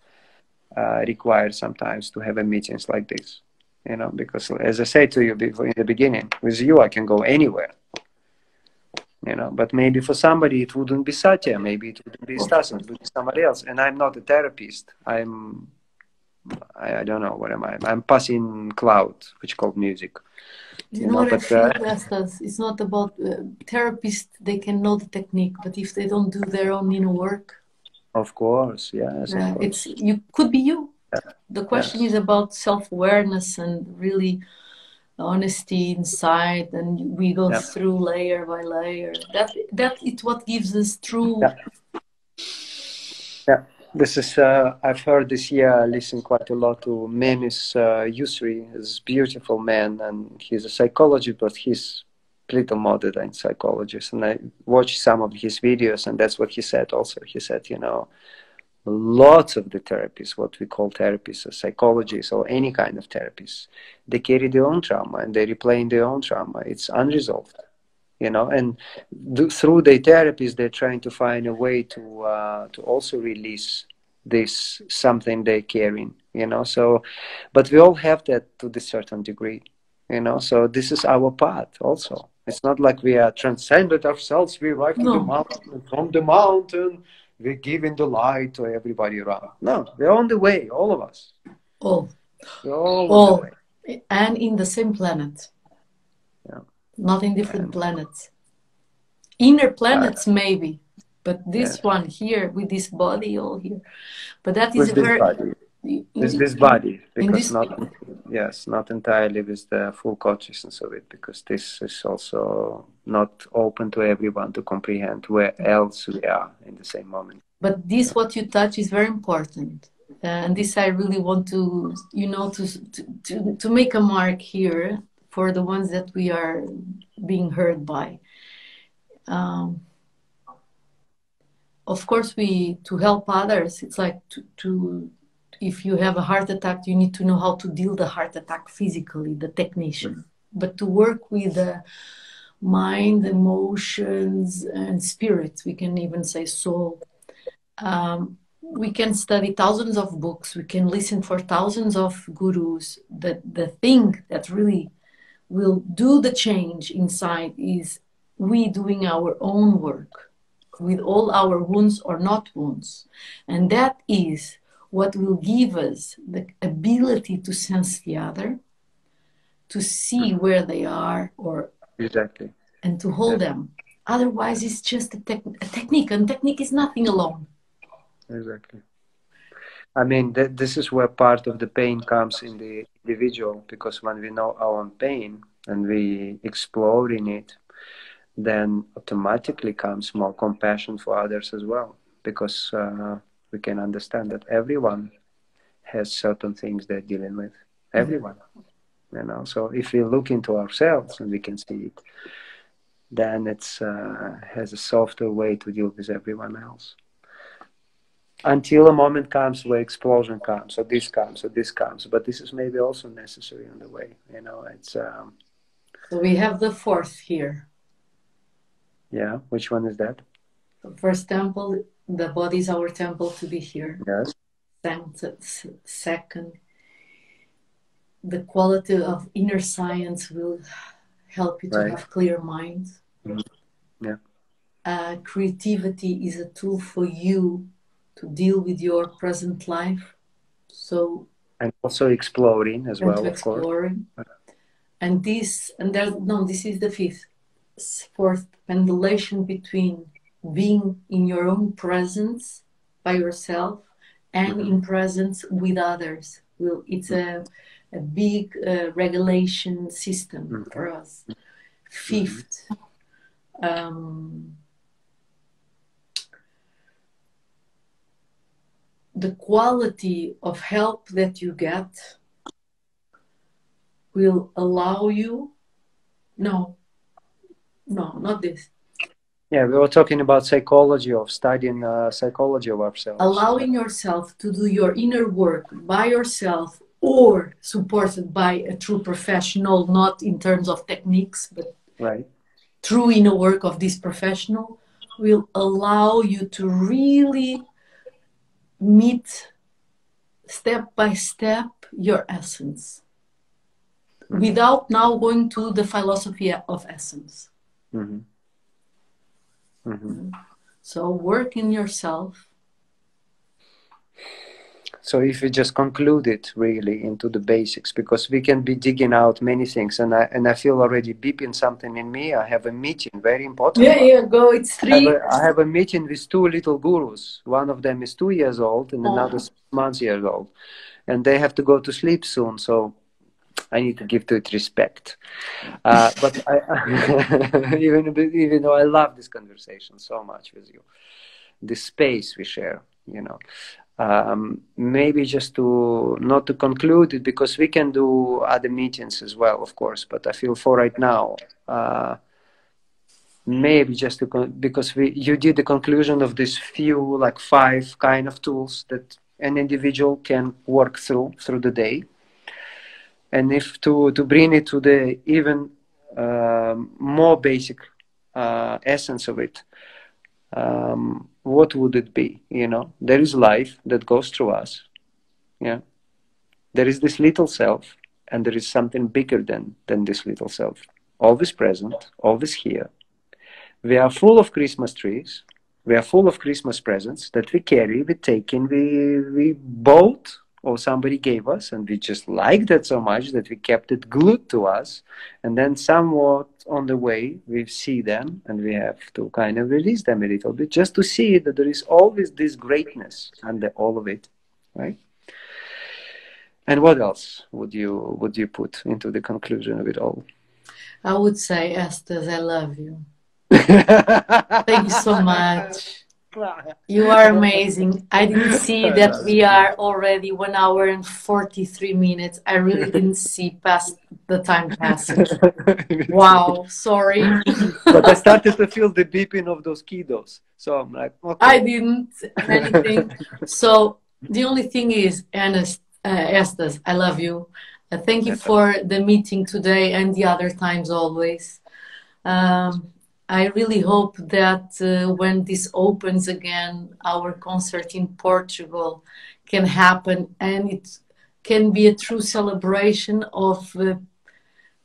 required sometimes to have a meetings like this, you know, because as I said to you before in the beginning, with you I can go anywhere, you know, but maybe for somebody it wouldn't be Satya, maybe it wouldn't be Stas, it would be somebody else. And I'm not a therapist. I don't know what am I. I'm passing cloud, which called music. You know what I feel, Estas? It's not about therapists. They can know the technique, but if they don't do their own inner work, of course, yes, of course. It's you could be you. The question is about self-awareness and really honesty inside, and we go through layer by layer. That is what gives us true. This is I've heard this year. I listen quite a lot to Memis Yusri. He's a beautiful man, and he's a psychologist, but he's little modern in psychologist. And I watched some of his videos, and that's what he said. Also, he said, you know, lots of the therapists, what we call therapists or psychologists or any kind of therapists, they carry their own trauma and they replay their own trauma. It's unresolved, you know, and through the therapies, they're trying to find a way to also release this something they're carrying, you know. So, but we all have that to the certain degree, you know. So this is our path also. It's not like we are transcended ourselves. We arrive to the mountain, and from the mountain we're giving the light to everybody around. No, we're on the way, all of us. We're all on the way. And in the same planet. Not in different planets. Inner planets maybe, but this one here with this body all here. But that is this body, because not entirely with the full consciousness of it, because this is also not open to everyone to comprehend where else we are in the same moment. But this, what you touch, is very important, and this I really want to, you know, to make a mark here for the ones that we are being heard by. Of course, to help others, it's like if you have a heart attack, you need to know how to deal the heart attack physically, the technician. But to work with the mind, emotions, and spirit, we can even say soul. We can study thousands of books. We can listen for thousands of gurus. The thing that really will do the change inside is we doing our own work with all our wounds or not wounds. And that is what will give us the ability to sense the other, to see where they are, and to hold them. Otherwise, it's just a technique, and technique is nothing alone. Exactly. I mean, this is where part of the pain comes in the individual, because when we know our own pain and we explore in it, then automatically comes more compassion for others as well, because we can understand that everyone has certain things they're dealing with. Everyone, you know. So if we look into ourselves and we can see it, then it's has a softer way to deal with everyone else. Until a moment comes where explosion comes, or this comes, or this comes. But this is maybe also necessary on the way. You know, it's. So we have the fourth here. Yeah, which one is that? The first temple, the body is our temple to be here. Yes. Second, the quality of inner science will help you to have clear mind. Yeah. Creativity is a tool for you to deal with your present life. So and also exploring as well, of course. And this is the fifth. Fourth, pendulation between being in your own presence by yourself and in presence with others. It's a big regulation system for us. Fifth, the quality of help that you get will allow you. No, not this. Yeah, we were talking about psychology, of studying psychology of ourselves. Allowing yourself to do your inner work by yourself or supported by a true professional, not in terms of techniques, but true inner work of this professional, will allow you to really meet step by step your essence without now going to the philosophy of essence. So work in yourself. So if we just conclude it really into the basics, because we can be digging out many things, and I feel already beeping something in me. I have a meeting, very important. Yeah, go. It's 3. I have a meeting with 2 little gurus. One of them is 2 years old, and another 6 months old, and they have to go to sleep soon. So I need to give to it respect. But even though I love this conversation so much with you, the space we share, you know. Maybe just not to conclude it, because we can do other meetings as well, of course, but I feel for right now, maybe just because you did the conclusion of this few, like 5 kind of tools that an individual can work through the day. And if to bring it to the even more basic essence of it, what would it be? You know, there is life that goes through us. Yeah, there is this little self, and there is something bigger than this little self. Always present, always here. We are full of Christmas trees. We are full of Christmas presents that we carry, we take in, we bought, or somebody gave us, and we just liked it so much that we kept it glued to us. And then somewhat on the way, we see them, and we have to kind of release them a little bit, just to see that there is always this greatness under all of it, right? And what else would you put into the conclusion of it all? I would say, Estas, I love you. Thank you so much. You are amazing. I didn't see that we are already 1 hour and 43 minutes. I really didn't see past the time passing. Wow, sorry. But I started to feel the beeping of those kiddos. So I'm like, okay. I didn't anything. So the only thing is, Estas, I love you. Thank you for the meeting today and the other times always. I really hope that when this opens again, our concert in Portugal can happen, and it can be a true celebration of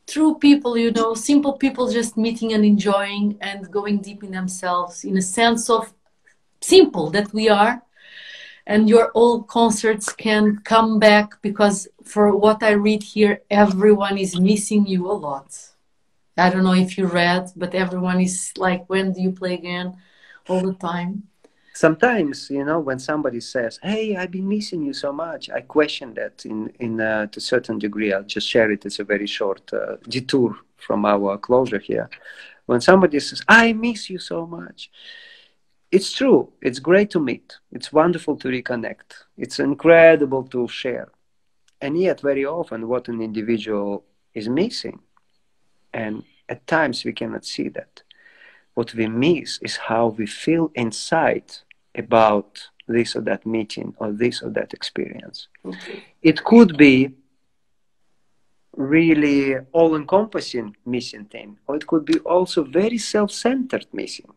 true people, you know, simple people just meeting and enjoying and going deep in themselves, in a sense of simple that we are. And your old concerts can come back, because for what I read here, everyone is missing you a lot. I don't know if you read, but everyone is like, when do you play again? All the time. Sometimes, you know, when somebody says, hey, I've been missing you so much, I question that to a certain degree. I'll just share it. It's a very short detour from our closure here. When somebody says, I miss you so much, it's true. It's great to meet. It's wonderful to reconnect. It's incredible to share. And yet, very often, what an individual is missing, and at times we cannot see that. What we miss is how we feel inside about this or that meeting or this or that experience. Okay. It could be really all-encompassing missing thing, or it could be also very self-centered missing.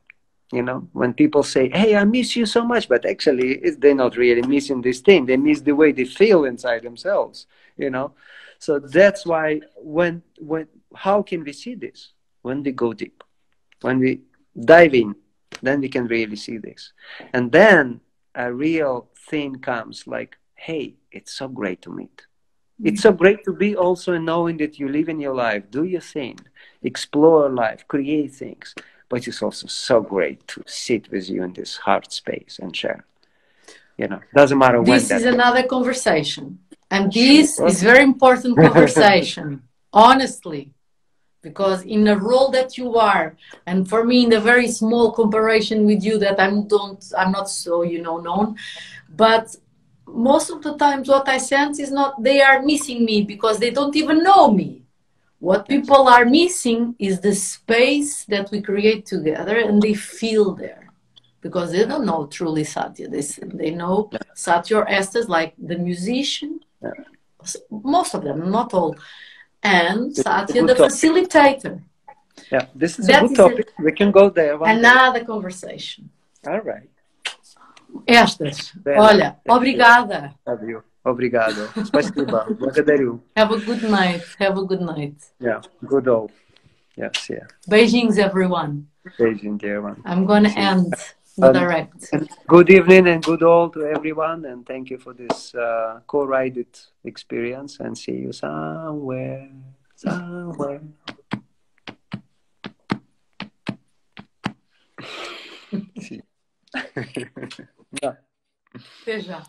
You know, when people say, hey, I miss you so much, but actually they're not really missing this thing. They miss the way they feel inside themselves, you know. So that's why how can we see this? When we go deep, when we dive in, then we can really see this. And then a real thing comes like, hey, it's so great to meet. It's so great to be also knowing that you live in your life, do your thing, explore life, create things. But it's also so great to sit with you in this heart space and share. You know, doesn't matter when This that is another conversation. And Sure. this is very important conversation, honestly, because in the role that you are, and for me in the very small comparison with you that I'm not so, known, but most of the times what I sense is not they are missing me because they don't even know me. What people are missing is the space that we create together, and they feel there because they don't know truly Satya. They know Satya or Estas, like the musician, most of them, not all, and Satya, the facilitator. Yeah, this is a good topic. We can go there one another conversation. All right. Estas. Olha, obrigada. Obrigado. Спасибо. Благодарю. Have a good night. Have a good night. Yeah, good all. Yes, yeah. Beijinhos, everyone. Beijing, everyone. I'm going to end the direct. Good evening and good all to everyone. And thank you for this co-rided experience. And see you somewhere. See. Até já.